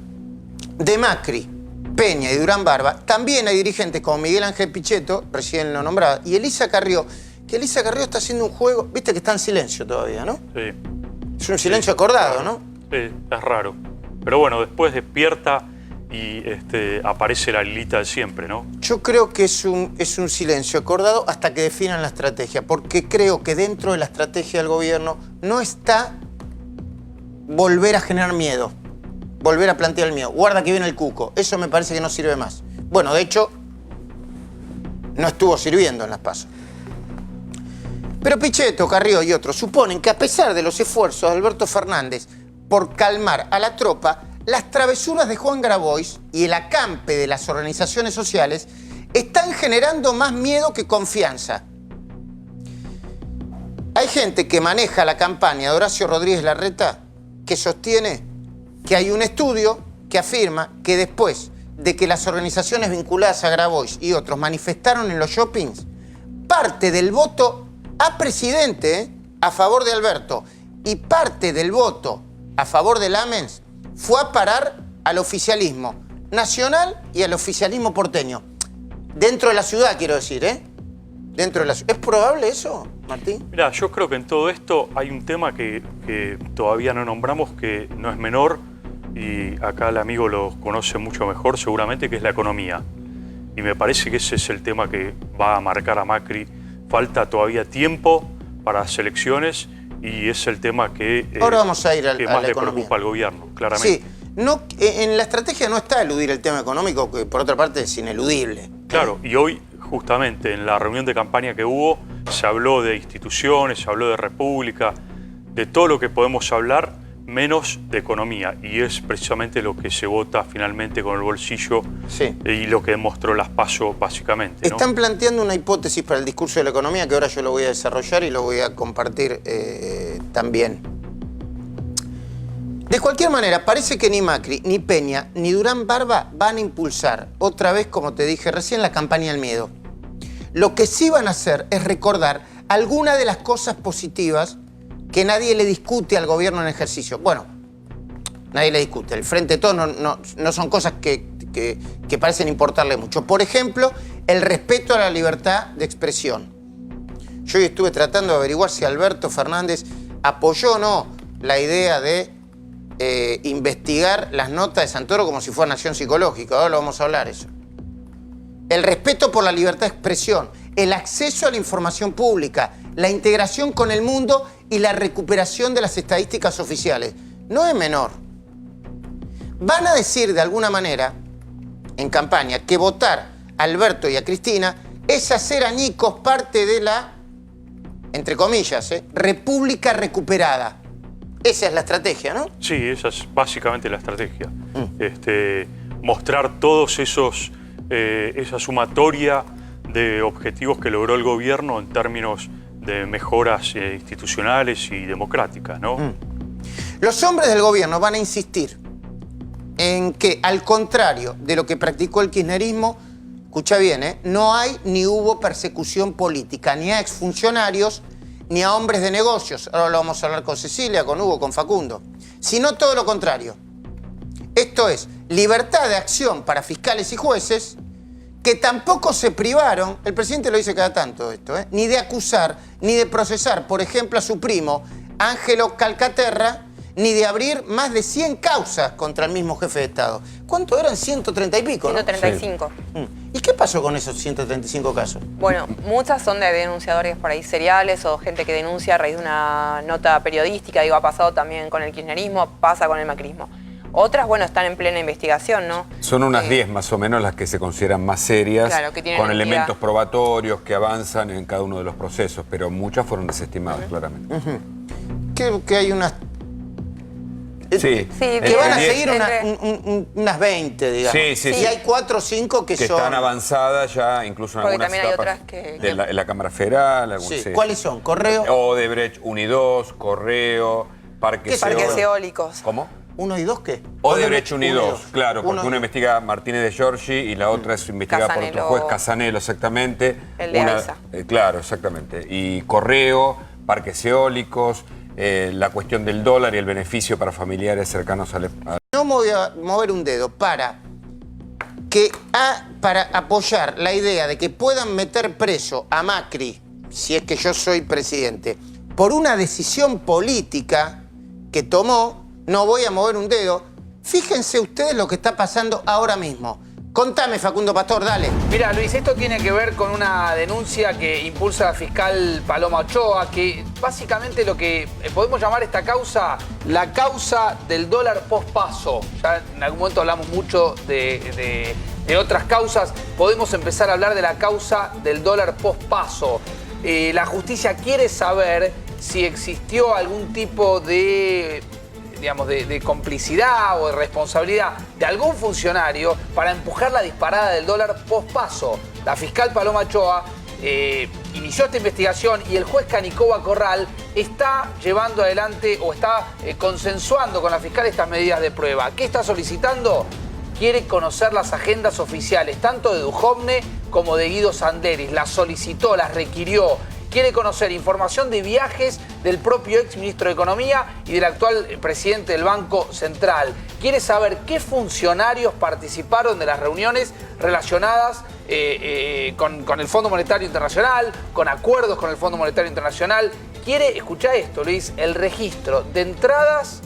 de Macri Peña y Durán Barba, también hay dirigentes como Miguel Ángel Pichetto, recién lo nombraba, y Elisa Carrió, que Elisa Carrió está haciendo un juego, viste que está en silencio todavía, ¿no? Sí. Es un silencio acordado, ¿no? Sí, es raro. Pero bueno, después despierta y aparece la Lilita de siempre, ¿no? Yo creo que es un silencio acordado hasta que definan la estrategia, porque creo que dentro de la estrategia del gobierno no está volver a generar miedo, volver a plantear el miedo. Guarda que viene el cuco, eso me parece que no sirve más. Bueno, de hecho, no estuvo sirviendo en las PASO. Pero Pichetto, Carrió y otros suponen que a pesar de los esfuerzos de Alberto Fernández por calmar a la tropa, las travesuras de Juan Grabois y el acampe de las organizaciones sociales están generando más miedo que confianza. Hay gente que maneja la campaña de Horacio Rodríguez Larreta que sostiene que hay un estudio que afirma que después de que las organizaciones vinculadas a Grabois y otros manifestaron en los shoppings, parte del voto a presidente a favor de Alberto y parte del voto a favor de Lamens fue a parar al oficialismo nacional y al oficialismo porteño. Dentro de la ciudad, quiero decir, ¿eh? Dentro de la ciudad. ¿Es probable eso, Martín? Mirá, yo creo que en todo esto hay un tema que todavía no nombramos, que no es menor, y acá el amigo lo conoce mucho mejor seguramente, que es la economía. Y me parece que ese es el tema que va a marcar a Macri. Falta todavía tiempo para las elecciones y es el tema que, ahora vamos a ir que más le preocupa al gobierno, claramente. Sí, no, en la estrategia no está eludir el tema económico, que por otra parte es ineludible. Claro, y hoy justamente en la reunión de campaña que hubo se habló de instituciones, se habló de república, de todo lo que podemos hablar, menos de economía, y es precisamente lo que se vota finalmente con el bolsillo, sí, y lo que demostró las PASO básicamente, ¿no? Están planteando una hipótesis para el discurso de la economía que ahora yo lo voy a desarrollar y lo voy a compartir también. De cualquier manera, parece que ni Macri, ni Peña, ni Durán Barba van a impulsar otra vez, como te dije recién, la campaña del miedo. Lo que sí van a hacer es recordar algunas de las cosas positivas que nadie le discute al gobierno en ejercicio. Bueno, nadie le discute. El Frente de Todos no son cosas que parecen importarle mucho. Por ejemplo, el respeto a la libertad de expresión. Yo hoy estuve tratando de averiguar si Alberto Fernández apoyó o no la idea de investigar las notas de Santoro como si fuera acción psicológica. Ahora lo vamos a hablar eso. El respeto por la libertad de expresión, el acceso a la información pública, la integración con el mundo y la recuperación de las estadísticas oficiales. No es menor. Van a decir de alguna manera, en campaña, que votar a Alberto y a Cristina es hacer añicos parte de la, entre comillas, república recuperada. Esa es la estrategia, ¿no? Sí, esa es básicamente la estrategia. Mostrar todos esa sumatoria de objetivos que logró el gobierno en términos de mejoras institucionales y democráticas, ¿no? Los hombres del gobierno van a insistir en que, al contrario de lo que practicó el kirchnerismo, escucha bien, no hay ni hubo persecución política, ni a exfuncionarios, ni a hombres de negocios. Ahora lo vamos a hablar con Cecilia, con Hugo, con Facundo. Sino todo lo contrario. Esto es, libertad de acción para fiscales y jueces, que tampoco se privaron, el presidente lo dice cada tanto esto, ni de acusar, ni de procesar, por ejemplo, a su primo, Ángelo Calcaterra, ni de abrir más de 100 causas contra el mismo jefe de Estado. ¿Cuánto eran? 130 y pico, ¿no? 135. Sí. ¿Y qué pasó con esos 135 casos? Bueno, muchas son de denunciadores por ahí seriales o gente que denuncia a raíz de una nota periodística. Digo, ha pasado también con el kirchnerismo, pasa con el macrismo. Otras, bueno, están en plena investigación, ¿no? Son unas 10 más o menos las que se consideran más serias, claro, que tienen con entidad. elementos probatorios que avanzan en cada uno de los procesos, pero muchas fueron desestimadas, claramente. Creo que hay unas... Sí, que van a seguir unas 20, digamos. Sí. Y hay 4 o 5 que son... están avanzadas ya, incluso en Porque algunas también hay etapas otras que... de la Cámara Federal. Sí. ¿Cuáles son? ¿Correo? Odebrecht, Unidos, Correo, Parques eólicos. ¿Cómo? ¿1 y 2 qué? Odebrecht Unidos, claro, porque Uno una investiga Martínez de Giorgi y la otra es investigada por otro juez, Casanelo, exactamente. El de AISA. Claro, exactamente. Y Correo, parques eólicos, la cuestión del dólar y el beneficio para familiares cercanos al... No me voy a mover un dedo para que para apoyar la idea de que puedan meter preso a Macri, si es que yo soy presidente, por una decisión política que tomó, no voy a mover un dedo. Fíjense ustedes lo que está pasando ahora mismo. Contame, Facundo Pastor, dale. Mira, Luis, esto tiene que ver con una denuncia que impulsa la fiscal Paloma Ochoa, que básicamente lo que podemos llamar esta causa, la causa del dólar pospaso. Ya en algún momento hablamos mucho de otras causas. Podemos empezar a hablar de la causa del dólar pospaso. La justicia quiere saber si existió algún tipo de, digamos, de complicidad o de responsabilidad de algún funcionario para empujar la disparada del dólar pospaso. La fiscal Paloma Ochoa inició esta investigación y el juez Canicoba Corral está llevando adelante o está consensuando con la fiscal estas medidas de prueba. ¿Qué está solicitando? Quiere conocer las agendas oficiales, tanto de Duhovne como de Guido Sanderis. Las solicitó, las requirió. Quiere conocer información de viajes del propio ex ministro de Economía y del actual presidente del Banco Central. Quiere saber qué funcionarios participaron de las reuniones relacionadas con el Fondo Monetario Internacional, con acuerdos con el Fondo Monetario Internacional. Quiere, escuchá esto, Luis, el registro de entradas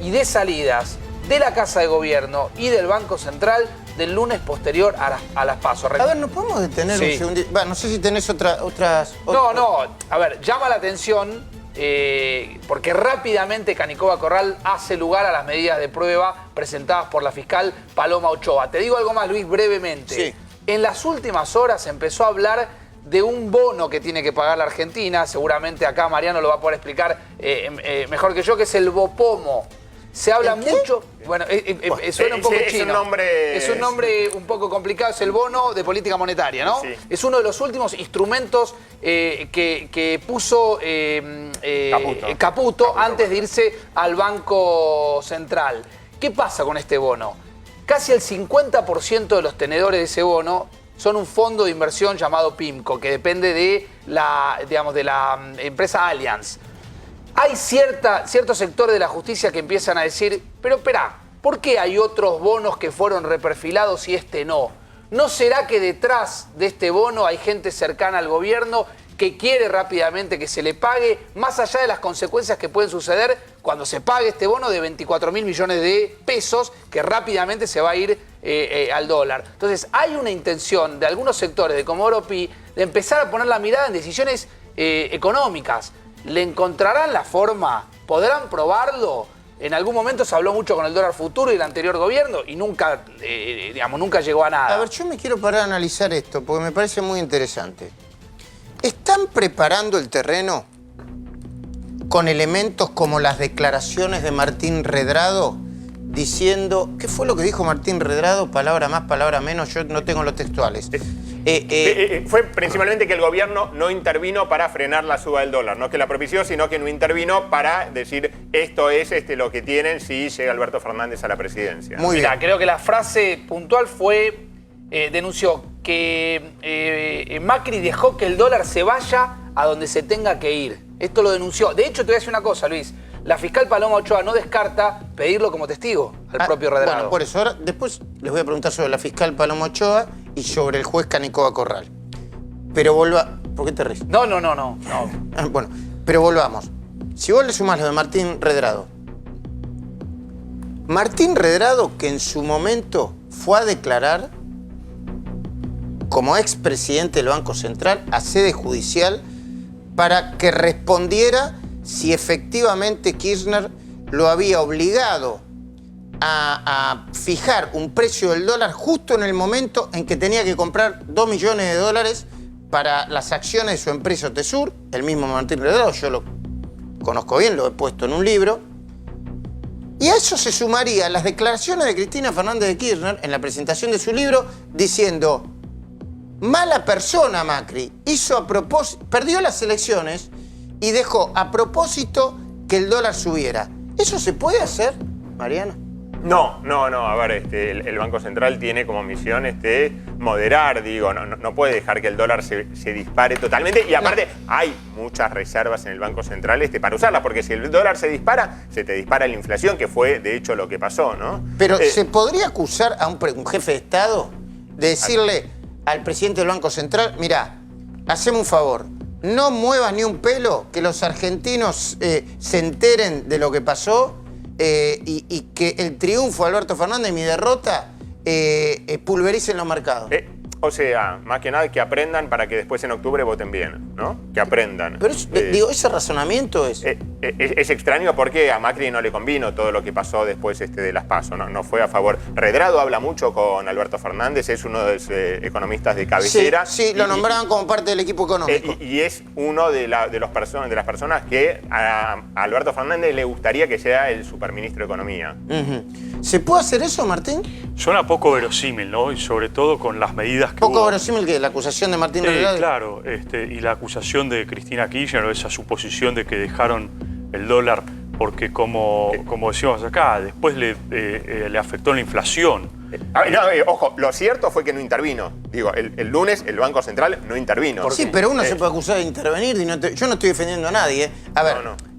y de salidas de la Casa de Gobierno y del Banco Central del lunes posterior a las PASO. A ver, ¿nos podemos detener un segundito? No sé si tenés otras... No, a ver, llama la atención porque rápidamente Canicoba Corral hace lugar a las medidas de prueba presentadas por la fiscal Paloma Ochoa. Te digo algo más, Luis, brevemente. Sí. En las últimas horas se empezó a hablar de un bono que tiene que pagar la Argentina, seguramente acá Mariano lo va a poder explicar mejor que yo, que es el Bopomo. Se habla mucho, bueno, suena un poco chino. Es un nombre un poco complicado, es el bono de política monetaria, ¿no? Sí. Es uno de los últimos instrumentos que puso Caputo antes de irse al Banco Central. ¿Qué pasa con este bono? Casi el 50% de los tenedores de ese bono son un fondo de inversión llamado PIMCO, que depende de la empresa Allianz. Hay cierto sector de la justicia que empiezan a decir, pero espera, ¿por qué hay otros bonos que fueron reperfilados y este no? ¿No será que detrás de este bono hay gente cercana al gobierno que quiere rápidamente que se le pague, más allá de las consecuencias que pueden suceder cuando se pague este bono de 24.000 millones de pesos que rápidamente se va a ir al dólar? Entonces hay una intención de algunos sectores de Comodoro Pi de empezar a poner la mirada en decisiones económicas. ¿Le encontrarán la forma? ¿Podrán probarlo? En algún momento se habló mucho con el dólar futuro y el anterior gobierno y nunca, nunca llegó a nada. A ver, yo me quiero parar a analizar esto porque me parece muy interesante. ¿Están preparando el terreno con elementos como las declaraciones de Martín Redrado diciendo... ¿Qué fue lo que dijo Martín Redrado? Palabra más, palabra menos, yo no tengo los textuales. Fue principalmente que el gobierno no intervino para frenar la suba del dólar. No es que la propició, sino que no intervino para decir esto es lo que tienen si llega Alberto Fernández a la presidencia. Muy bien. Creo que la frase puntual fue, denunció que Macri dejó que el dólar se vaya a donde se tenga que ir. Esto lo denunció. De hecho, te voy a decir una cosa, Luis. La fiscal Paloma Ochoa no descarta pedirlo como testigo al propio Redrado. Bueno, por eso. Ahora, después les voy a preguntar sobre la fiscal Paloma Ochoa y sobre el juez Canicoba Corral. Pero ¿Por qué te ríes? No. Bueno, pero volvamos. Si vos le sumás lo de Martín Redrado. Martín Redrado, que en su momento fue a declarar como expresidente del Banco Central a sede judicial para que respondiera si efectivamente Kirchner lo había obligado a fijar un precio del dólar justo en el momento en que tenía que comprar 2 millones de dólares para las acciones de su empresa Otesur. El mismo Martín Redrado, yo lo conozco bien, lo he puesto en un libro. Y a eso se sumarían las declaraciones de Cristina Fernández de Kirchner en la presentación de su libro diciendo: mala persona Macri, hizo a propósito, perdió las elecciones y dejó a propósito que el dólar subiera. ¿Eso se puede hacer, Mariano? No. A ver, el Banco Central tiene como misión moderar, no puede dejar que el dólar se dispare totalmente. Y aparte, hay muchas reservas en el Banco Central para usarlas, porque si el dólar se dispara, se te dispara la inflación, que fue, de hecho, lo que pasó, ¿no? Pero ¿se podría acusar a un jefe de Estado de decirle al presidente del Banco Central, mirá, haceme un favor, no muevas ni un pelo, que los argentinos se enteren de lo que pasó y que el triunfo de Alberto Fernández y mi derrota pulvericen los mercados. O sea, más que nada que aprendan para que después en octubre voten bien, ¿no? Que aprendan. Pero digo, ese razonamiento es extraño porque a Macri no le convino todo lo que pasó después de las PASO, no fue a favor. Personado habla mucho con Alberto Fernández, es uno de los economistas de cabecera. Sí, lo nombraban como parte del equipo económico. Y es uno de las personas que a Alberto Fernández le gustaría que sea el superministro de Economía. ¿Se puede hacer eso, Martín? Suena poco verosímil, ¿no? Y sobre todo con las medidas que Poco hubo. Verosímil que la acusación de Martín Redrado. Claro, y la acusación de Cristina Kirchner, o esa suposición de que dejaron el dólar porque, como decíamos acá, después le afectó la inflación. Ojo, lo cierto fue que no intervino. Digo, el lunes el Banco Central no intervino. Sí, pero uno se puede acusar de intervenir. Yo no estoy defendiendo a nadie. A ver,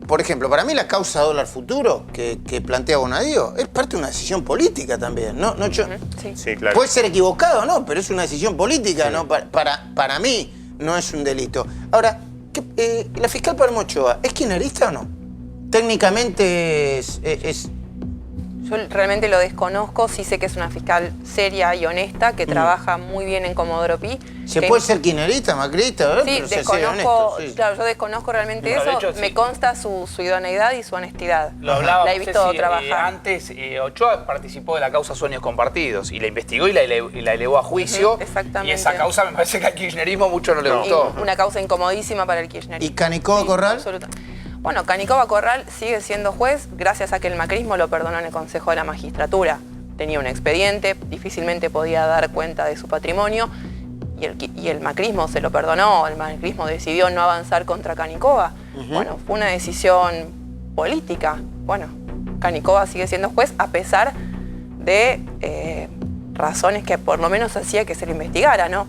por ejemplo, para mí la causa dólar futuro que plantea Bonadío es parte de una decisión política también. Sí, claro. Puede ser equivocado, ¿no? Pero es una decisión política, ¿no? Para mí no es un delito. Ahora, la fiscal Paloma Ochoa, ¿es kirchnerista o no? Técnicamente es... Yo realmente lo desconozco, sí sé que es una fiscal seria y honesta, que trabaja muy bien en Comodoro Pi. ¿Se puede ser kirchnerista, macrista? ¿verdad? Sí, Pero desconozco, honesto, sí. claro, yo desconozco realmente No, de eso, hecho, sí. me consta su idoneidad y su honestidad. Lo hablaba, la he visto trabajar. Antes Ochoa participó de la causa Sueños Compartidos y la investigó y la elevó a juicio. Exactamente. Y esa causa me parece que al kirchnerismo mucho no le gustó. Una causa incomodísima para el kirchnerismo. ¿Y Canicoba Corral? Absolutamente. Bueno, Canicoba Corral sigue siendo juez gracias a que el macrismo lo perdonó en el Consejo de la Magistratura. Tenía un expediente, difícilmente podía dar cuenta de su patrimonio y el macrismo se lo perdonó, el macrismo decidió no avanzar contra Canicoba. Bueno, fue una decisión política. Bueno, Canicoba sigue siendo juez a pesar de razones que por lo menos hacía que se lo investigara, ¿no?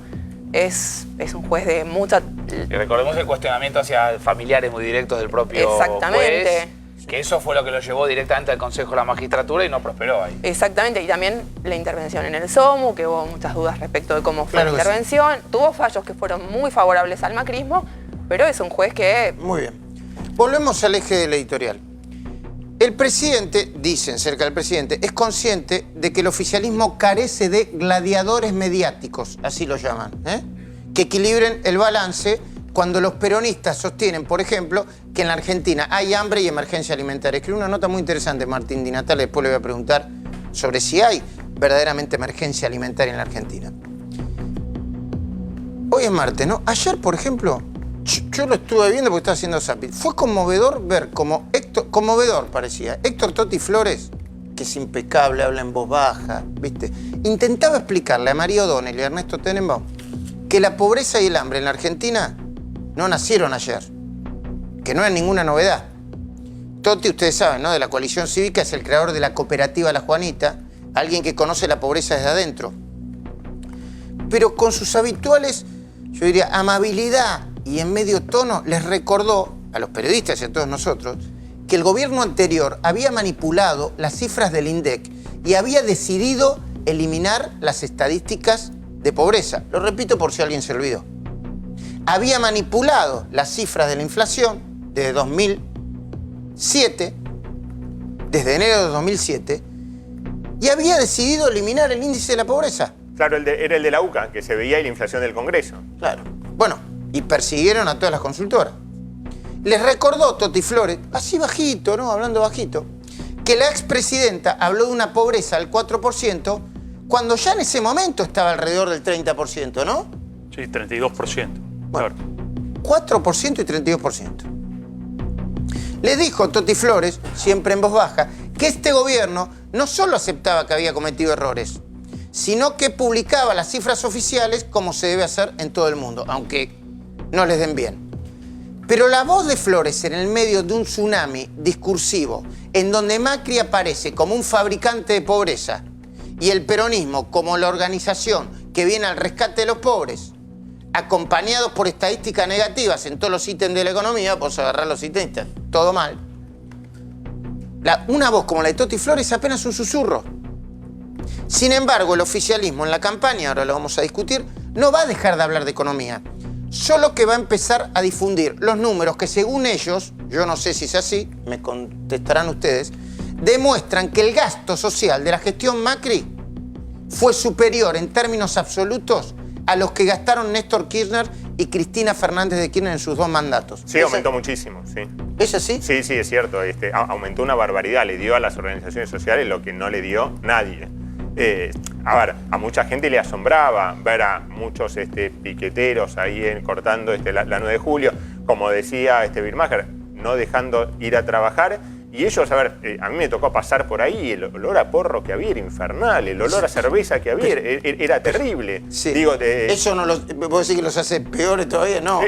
Es un juez de mucha... Y recordemos el cuestionamiento hacia familiares muy directos del propio Exactamente. juez, que eso fue lo que lo llevó directamente al Consejo de la Magistratura y no prosperó ahí. Exactamente, y también la intervención en el SOMU, que hubo muchas dudas respecto de cómo fue Claro la que intervención. Tuvo fallos que fueron muy favorables al macrismo, pero es un juez que... Muy bien. Volvemos al eje del editorial. El presidente, dicen cerca del presidente, es consciente de que el oficialismo carece de gladiadores mediáticos, así lo llaman, que equilibren el balance cuando los peronistas sostienen, por ejemplo, que en la Argentina hay hambre y emergencia alimentaria. Escribió una nota muy interesante Martín Di Natale, después le voy a preguntar sobre si hay verdaderamente emergencia alimentaria en la Argentina. Hoy es martes, ¿no? Ayer, por ejemplo, yo lo estuve viendo porque estaba haciendo zapping. Fue conmovedor ver como conmovedor parecía, Héctor Totti Flores, que es impecable, habla en voz baja, ¿viste? Intentaba explicarle a María O'Donnell y a Ernesto Tenenbaum que la pobreza y el hambre en la Argentina no nacieron ayer, que no es ninguna novedad. Totti, ustedes saben, ¿no? De la coalición cívica, es el creador de la cooperativa La Juanita, alguien que conoce la pobreza desde adentro. Pero con sus habituales, yo diría, amabilidad y en medio tono, les recordó a los periodistas y a todos nosotros que el gobierno anterior había manipulado las cifras del INDEC y había decidido eliminar las estadísticas de pobreza. Lo repito por si alguien se olvidó. Había manipulado las cifras de la inflación desde 2007, desde enero de 2007, y había decidido eliminar el índice de la pobreza. Claro, era el de la UCA, que se veía y la inflación del Congreso. Claro. Bueno, y persiguieron a todas las consultoras. Les recordó Totti Flores, así bajito, ¿no? Hablando bajito, que la expresidenta habló de una pobreza del 4% cuando ya en ese momento estaba alrededor del 30%, ¿no? Sí, 32%. Bueno, 4% y 32%. Le dijo Totti Flores, siempre en voz baja, que este gobierno no solo aceptaba que había cometido errores, sino que publicaba las cifras oficiales como se debe hacer en todo el mundo, aunque no les den bien. Pero la voz de Flores en el medio de un tsunami discursivo, en donde Macri aparece como un fabricante de pobreza y el peronismo como la organización que viene al rescate de los pobres, acompañados por estadísticas negativas en todos los ítems de la economía, pues agarrar los ítems, todo mal. Una voz como la de Totti Flores es apenas un susurro. Sin embargo, el oficialismo en la campaña, ahora lo vamos a discutir, no va a dejar de hablar de economía, solo que va a empezar a difundir los números que según ellos, yo no sé si es así, me contestarán ustedes, demuestran que el gasto social de la gestión Macri fue superior en términos absolutos a los que gastaron Néstor Kirchner y Cristina Fernández de Kirchner en sus 2 mandatos. Sí, aumentó muchísimo, sí. ¿Es así? Sí, sí, es cierto. Aumentó una barbaridad, le dio a las organizaciones sociales lo que no le dio nadie. A ver, a mucha gente le asombraba ver a muchos piqueteros ahí cortando la 9 de julio, como decía Birmacher, no dejando ir a trabajar. Y ellos, a ver, a mí me tocó pasar por ahí, el olor a porro que había era infernal, el olor a cerveza que había era terrible. Sí. Digo, ¿Eso no los, vos decís que los hace peores todavía? No,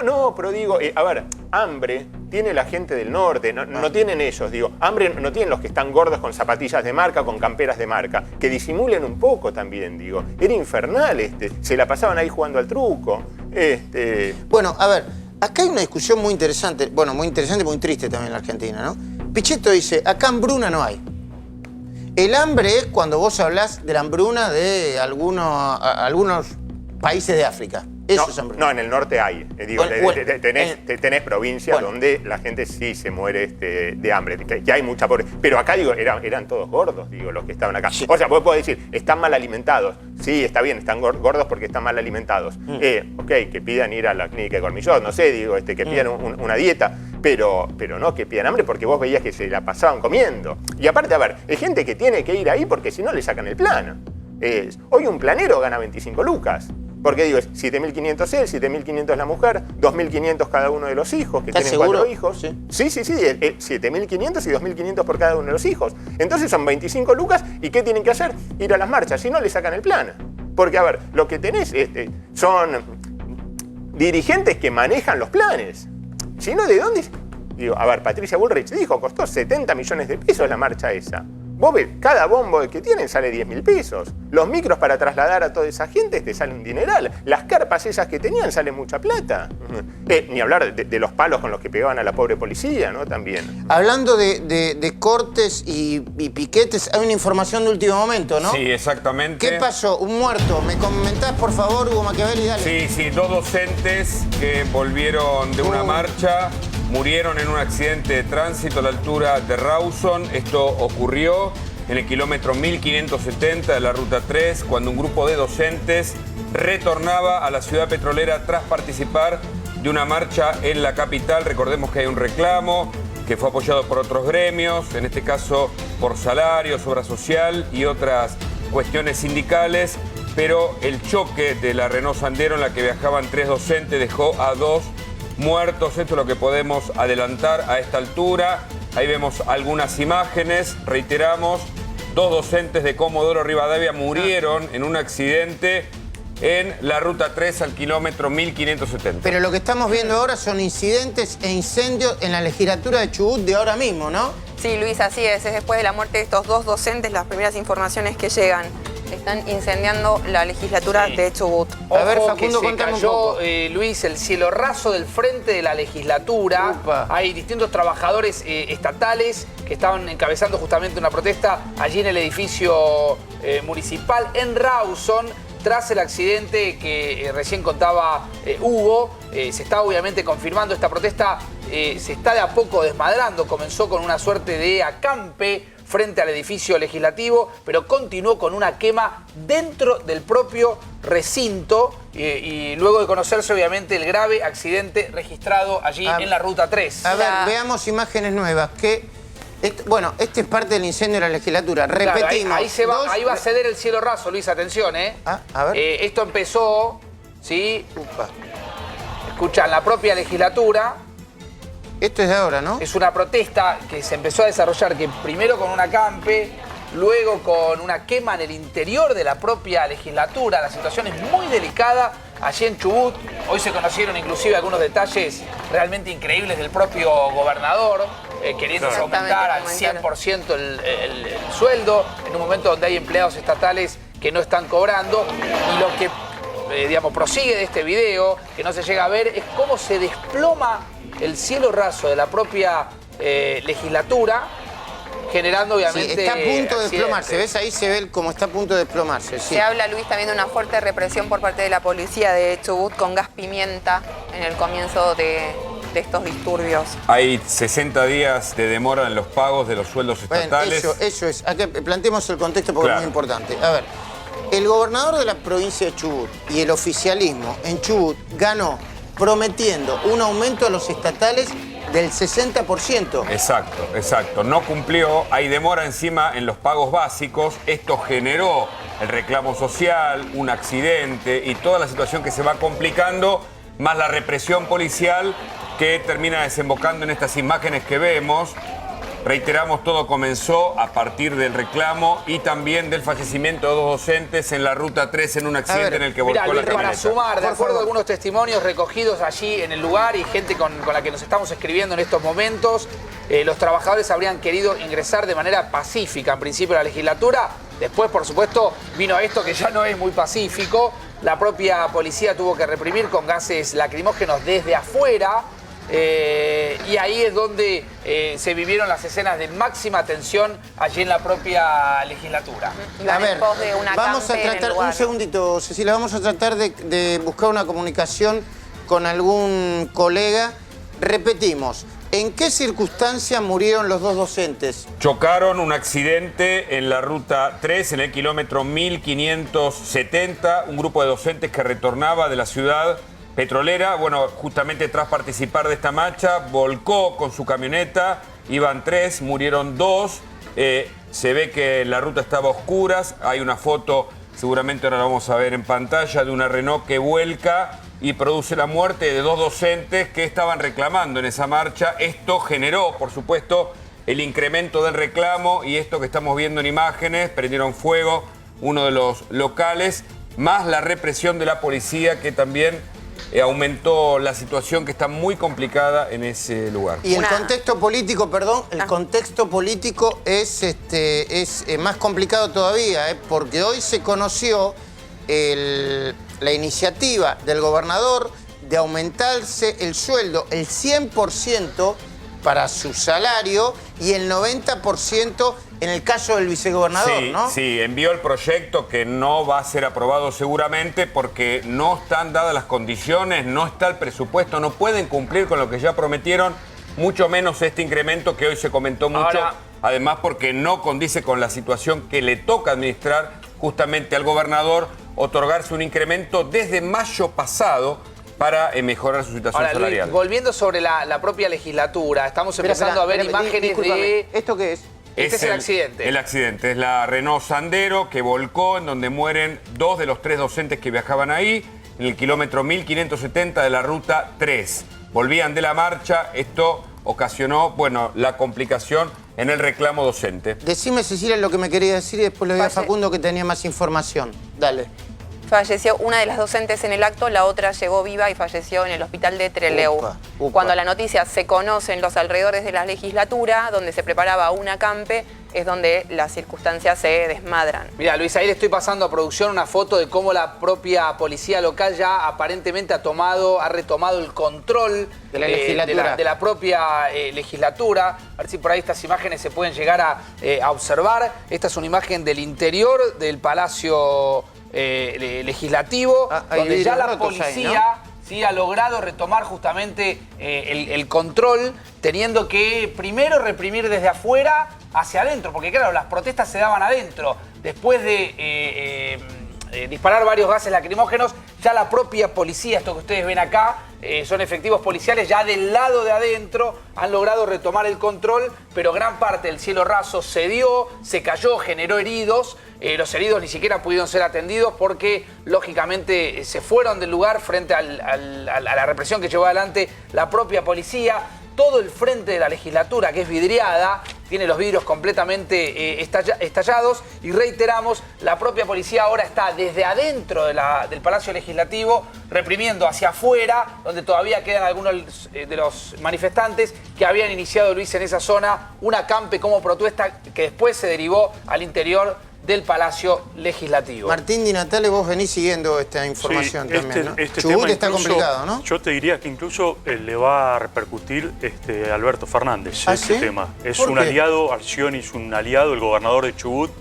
no, pero digo, a ver, hambre tiene la gente del norte, no tienen ellos, digo, hambre no tienen los que están gordos con zapatillas de marca, con camperas de marca, que disimulen un poco también, digo. Era infernal, se la pasaban ahí jugando al truco. Bueno, a ver. Acá hay una discusión muy interesante, bueno, muy interesante y muy triste también en la Argentina, ¿no? Pichetto dice, acá hambruna no hay. El hambre es cuando vos hablás de la hambruna de algunos países de África. Eso es hambruna. No, en el norte hay. Tenés provincias donde la gente sí se muere de hambre, que hay mucha pobreza. Pero acá, digo, eran todos gordos, digo, los que estaban acá. Sí. O sea, vos podés decir, están mal alimentados. Sí, está bien, están gordos porque están mal alimentados. Ok, que pidan ir a la clínica de Cormillot, no sé, digo, que pidan una dieta. Pero no que pidan hambre porque vos veías que se la pasaban comiendo. Y aparte, a ver, hay gente que tiene que ir ahí porque si no le sacan el plan. Hoy un planero gana 25 lucas. Porque digo, es 7.500 él, 7.500 la mujer, 2.500 cada uno de los hijos, que tienen seguro? 4 hijos. Sí, 7.500 y 2.500 por cada uno de los hijos. Entonces son 25 lucas, ¿y qué tienen que hacer? Ir a las marchas, si no le sacan el plan. Porque, a ver, lo que tenés son dirigentes que manejan los planes. Si no, ¿de dónde? Digo, a ver, Patricia Bullrich dijo, costó 70 millones de pesos la marcha esa. Vos ves, cada bombo que tienen sale 10.000 pesos. Los micros para trasladar a toda esa gente te salen un dineral. Las carpas esas que tenían salen mucha plata. Ni hablar de los palos con los que pegaban a la pobre policía, ¿no? También. Hablando de cortes y piquetes, hay una información de último momento, ¿no? Sí, exactamente. ¿Qué pasó? Un muerto. ¿Me comentás, por favor, Hugo Machiavelli? Dale. Sí, 2 docentes que volvieron de una marcha murieron en un accidente de tránsito a la altura de Rawson. Esto ocurrió en el kilómetro 1570 de la Ruta 3, cuando un grupo de docentes retornaba a la ciudad petrolera tras participar de una marcha en la capital. Recordemos que hay un reclamo que fue apoyado por otros gremios, en este caso por salarios, obra social y otras cuestiones sindicales, pero el choque de la Renault Sandero en la que viajaban 3 docentes dejó a 2 muertos. Esto es lo que podemos adelantar a esta altura. Ahí vemos algunas imágenes. Reiteramos, 2 docentes de Comodoro Rivadavia murieron en un accidente en la Ruta 3 al kilómetro 1570. Pero lo que estamos viendo ahora son incidentes e incendios en la legislatura de Chubut de ahora mismo, ¿no? Sí, Luis, así es. Es después de la muerte de estos 2 docentes las primeras informaciones que llegan. Están incendiando la legislatura de Chubut. A ver, Facundo, contame un poco. Luis, el cielo raso del frente de la legislatura. Upa. Hay distintos trabajadores estatales que estaban encabezando justamente una protesta allí en el edificio municipal en Rawson, tras el accidente que recién contaba Hugo. Se está obviamente confirmando esta protesta, se está de a poco desmadrando. Comenzó con una suerte de acampe frente al edificio legislativo, pero continuó con una quema dentro del propio recinto y luego de conocerse obviamente el grave accidente registrado allí en la Ruta 3. A ver, veamos imágenes nuevas. Este es parte del incendio de la legislatura. Repetimos. Claro, ahí va a ceder el cielo raso, Luis, atención, a ver. Esto empezó, ¿sí? Escuchan, la propia legislatura. Esto es de ahora, ¿no? Es una protesta que se empezó a desarrollar, que primero con un acampe, luego con una quema en el interior de la propia legislatura. La situación es muy delicada allí en Chubut. Hoy se conocieron inclusive algunos detalles realmente increíbles del propio gobernador, queriéndose aumentar al 100% el sueldo, en un momento donde hay empleados estatales que no están cobrando. Y lo que, prosigue de este video, que no se llega a ver, es cómo se desploma el cielo raso de la propia legislatura generando obviamente Sí, está a punto de accidentes. desplomarse. ¿Ves? Ahí se ve como está a punto de desplomarse. Sí. Se habla, Luis, también de una fuerte represión por parte de la policía de Chubut con gas pimienta en el comienzo de estos disturbios. Hay 60 días de demora en los pagos de los sueldos Bueno, estatales. eso es. Acá planteemos el contexto porque Claro. es muy importante. A ver, el gobernador de la provincia de Chubut y el oficialismo en Chubut ganó prometiendo un aumento a los estatales del 60%. Exacto. No cumplió, hay demora encima en los pagos básicos. Esto generó el reclamo social, un accidente y toda la situación que se va complicando, más la represión policial que termina desembocando en estas imágenes que vemos. Reiteramos, todo comenzó a partir del reclamo y también del fallecimiento de dos docentes en la Ruta 3 en un accidente en el que volcó Mira, la Luis, para camioneta. sumar, de Por acuerdo favor. a algunos testimonios recogidos allí en el lugar y gente con la que nos estamos escribiendo en estos momentos, los trabajadores habrían querido ingresar de manera pacífica en principio a la legislatura. Después, por supuesto, vino esto que ya no es muy pacífico. La propia policía tuvo que reprimir con gases lacrimógenos desde afuera. Y ahí es donde se vivieron las escenas de máxima tensión allí en la propia legislatura. Iban en pos de una vamos a campe en el tratar, lugar. un segundito, Cecilia, vamos a tratar de buscar una comunicación con algún colega. Repetimos, ¿en qué circunstancias murieron los dos docentes? Chocaron un accidente en la Ruta 3, en el kilómetro 1570. Un grupo de docentes que retornaba de la ciudad petrolera, bueno, justamente tras participar de esta marcha, volcó con su camioneta. Iban 3, murieron 2. Se ve que la ruta estaba a oscuras. Hay una foto, seguramente ahora la vamos a ver en pantalla, de una Renault que vuelca y produce la muerte de dos docentes que estaban reclamando en esa marcha. Esto generó, por supuesto, el incremento del reclamo y esto que estamos viendo en imágenes. Prendieron fuego uno de los locales, más la represión de la policía que también aumentó la situación que está muy complicada en ese lugar. Y el contexto político, el contexto político es más complicado todavía, porque hoy se conoció la iniciativa del gobernador de aumentarse el sueldo el 100% para su salario y el 90% en el caso del vicegobernador, Sí, ¿no? sí, envió el proyecto que no va a ser aprobado seguramente porque no están dadas las condiciones, no está el presupuesto, no pueden cumplir con lo que ya prometieron, mucho menos este incremento que hoy se comentó mucho, Ahora, además porque no condice con la situación que le toca administrar justamente al gobernador, otorgarse un incremento desde mayo pasado para mejorar su situación ahora, Luis, salarial. volviendo sobre la propia legislatura, estamos empezando a ver imágenes discúlpame, de... ¿esto qué es? Este es el accidente. El accidente es la Renault Sandero que volcó, en donde mueren 2 de los 3 docentes que viajaban ahí, en el kilómetro 1570 de la Ruta 3. Volvían de la marcha, esto ocasionó, bueno, la complicación en el reclamo docente. Decime, Cecilia, lo que me quería decir y después le doy a Facundo que tenía más información. Dale. Falleció una de las docentes en el acto, la otra llegó viva y falleció en el hospital de Trelew. Upa. Cuando la noticia se conoce en los alrededores de la legislatura, donde se preparaba un acampe, es donde las circunstancias se desmadran. Mira, Luis, ahí le estoy pasando a producción una foto de cómo la propia policía local ya aparentemente ha retomado el control de la legislatura. de la propia legislatura. A ver si por ahí estas imágenes se pueden llegar a observar. Esta es una imagen del interior del Palacio Legislativo, hay donde ya vidrios la rotos ahí, policía... Sí, ha logrado retomar justamente el control, teniendo que primero reprimir desde afuera hacia adentro, porque claro, las protestas se daban adentro. Después de disparar varios gases lacrimógenos, ya la propia policía, esto que ustedes ven acá, son efectivos policiales, ya del lado de adentro han logrado retomar el control, pero gran parte del cielo raso cedió, se cayó, generó heridos. Los heridos ni siquiera pudieron ser atendidos porque, lógicamente, se fueron del lugar frente a la represión que llevó adelante la propia policía. Todo el frente de la legislatura, que es vidriada, tiene los vidrios completamente estallados. Y reiteramos, la propia policía ahora está desde adentro del Palacio Legislativo, reprimiendo hacia afuera, donde todavía quedan algunos de los manifestantes que habían iniciado, Luis, en esa zona, un acampe como protesta que después se derivó al interior del Palacio Legislativo. Martín Di Natale, vos venís siguiendo esta información también, ¿no? Este Chubut tema está incluso, complicado, ¿no? Yo te diría que incluso le va a repercutir a Alberto Fernández este ¿sí? tema. Es ¿Por un qué? aliado, Arcioni es un aliado, el gobernador de Chubut,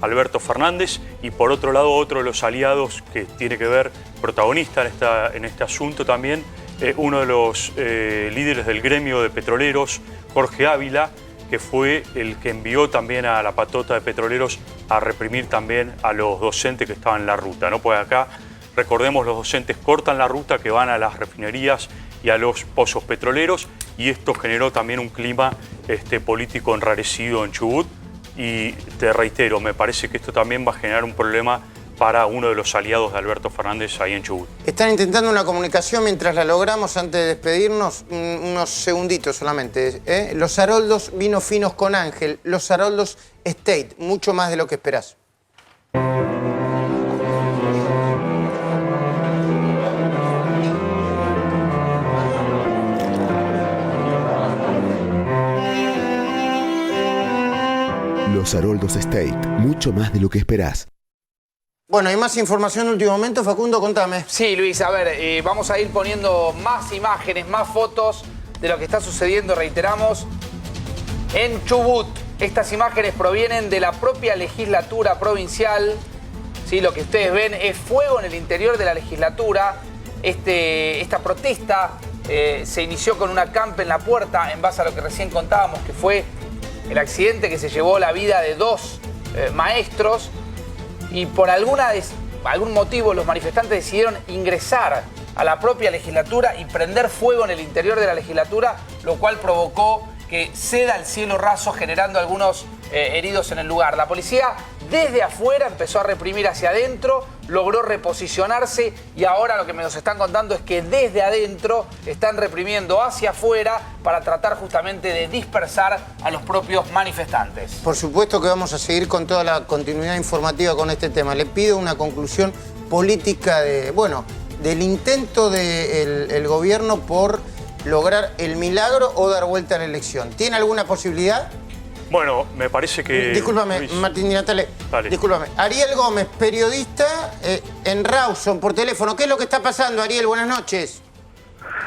Alberto Fernández, y por otro lado otro de los aliados que tiene que ver, protagonista en este asunto también, uno de los líderes del gremio de petroleros, Jorge Ávila, que fue el que envió también a la patota de petroleros a reprimir también a los docentes que estaban en la ruta, ¿no? Pues acá, recordemos, los docentes cortan la ruta que van a las refinerías y a los pozos petroleros, y esto generó también un clima político enrarecido en Chubut, y te reitero, me parece que esto también va a generar un problema para uno de los aliados de Alberto Fernández ahí en Chubut. Están intentando una comunicación mientras la logramos, antes de despedirnos, unos segunditos solamente. Los Haroldos vinos finos con Ángel, los Haroldos Estate, mucho más de lo que esperás. Los Haroldos Estate, mucho más de lo que esperás. Bueno, ¿hay más información en último momento? Facundo, contame. Sí, Luis, a ver, vamos a ir poniendo más imágenes, más fotos de lo que está sucediendo, reiteramos, en Chubut. Estas imágenes provienen de la propia legislatura provincial. ¿Sí? Lo que ustedes ven es fuego en el interior de la legislatura. Esta protesta se inició con un acampe en la puerta, en base a lo que recién contábamos, que fue el accidente que se llevó la vida de 2 maestros. Y por algún motivo los manifestantes decidieron ingresar a la propia legislatura y prender fuego en el interior de la legislatura, lo cual provocó que ceda el cielo raso, generando algunos heridos en el lugar. La policía desde afuera empezó a reprimir hacia adentro, logró reposicionarse, y ahora lo que nos están contando es que desde adentro están reprimiendo hacia afuera para tratar justamente de dispersar a los propios manifestantes. Por supuesto que vamos a seguir con toda la continuidad informativa con este tema. Le pido una conclusión política del intento del gobierno por lograr el milagro o dar vuelta a la elección. ¿Tiene alguna posibilidad? Bueno, me parece que... Discúlpame, Luis, Martín Di Natale. Dale. Discúlpame. Ariel Gómez, periodista en Rawson, por teléfono. ¿Qué es lo que está pasando, Ariel? Buenas noches.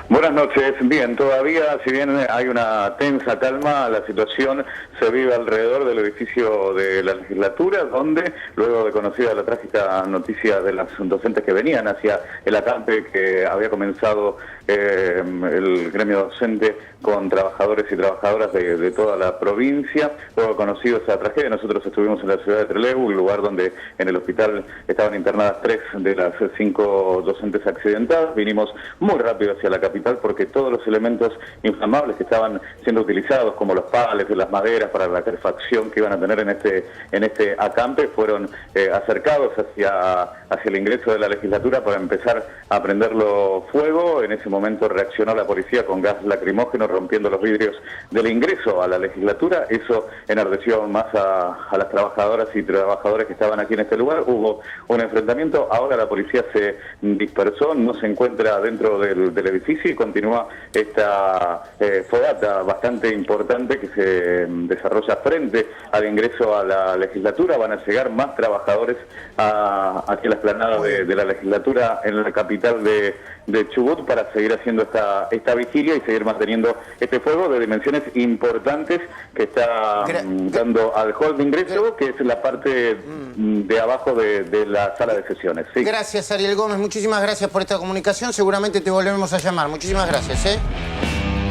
Buenas noches. Bien, todavía, si bien hay una tensa calma, la situación se vive alrededor del edificio de la legislatura, donde, luego de conocida la trágica noticia de las docentes que venían hacia el acampe que había comenzado el gremio docente con trabajadores y trabajadoras de toda la provincia, luego de conocido esa tragedia, nosotros estuvimos en la ciudad de Trelew, un lugar donde en el hospital estaban internadas 3 de las 5 docentes accidentadas. Vinimos muy rápido hacia la capital porque todos los elementos inflamables que estaban siendo utilizados, como los pales, las maderas para la calefacción que iban a tener en este acampe, fueron acercados hacia el ingreso de la legislatura para empezar a prenderlo fuego. En ese momento reaccionó la policía con gas lacrimógeno, rompiendo los vidrios del ingreso a la legislatura. Eso enardeció aún más a las trabajadoras y trabajadores que estaban aquí en este lugar. Hubo un enfrentamiento, ahora la policía se dispersó, no se encuentra dentro del edificio y continúa esta fogata bastante importante que se desarrolla frente al ingreso a la legislatura. Van a llegar más trabajadores aquí a la explanada de la legislatura en la capital de Chubut para seguir haciendo esta vigilia y seguir manteniendo este fuego de dimensiones importantes que está dando al hall de ingreso, que es la parte de abajo de la sala de sesiones. Sí. Gracias, Ariel Gómez. Muchísimas gracias por esta comunicación. Seguramente te volveremos a llamar. Muchísimas gracias.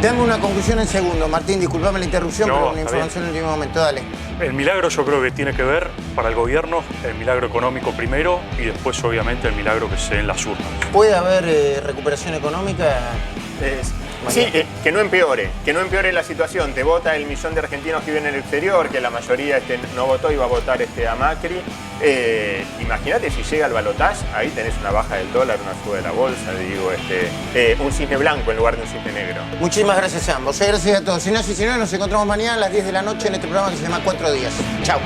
Dame una conclusión en segundo, Martín. Disculpame la interrupción, pero una información en el último momento. Dale. El milagro yo creo que tiene que ver para el gobierno, el milagro económico primero y después obviamente el milagro que se dé en las urnas. ¿Puede haber recuperación económica? Sí, que no empeore la situación. Te vota el millón de argentinos que viven en el exterior, que la mayoría no votó y va a votar a Macri. Imagínate si llega al balotaje, ahí tenés una baja del dólar, una suba de la bolsa, un cisne blanco en lugar de un cisne negro. Muchísimas gracias a ambos. Gracias a todos. Si no, nos encontramos mañana a las 10 de la noche en este programa que se llama 4 días. Chau.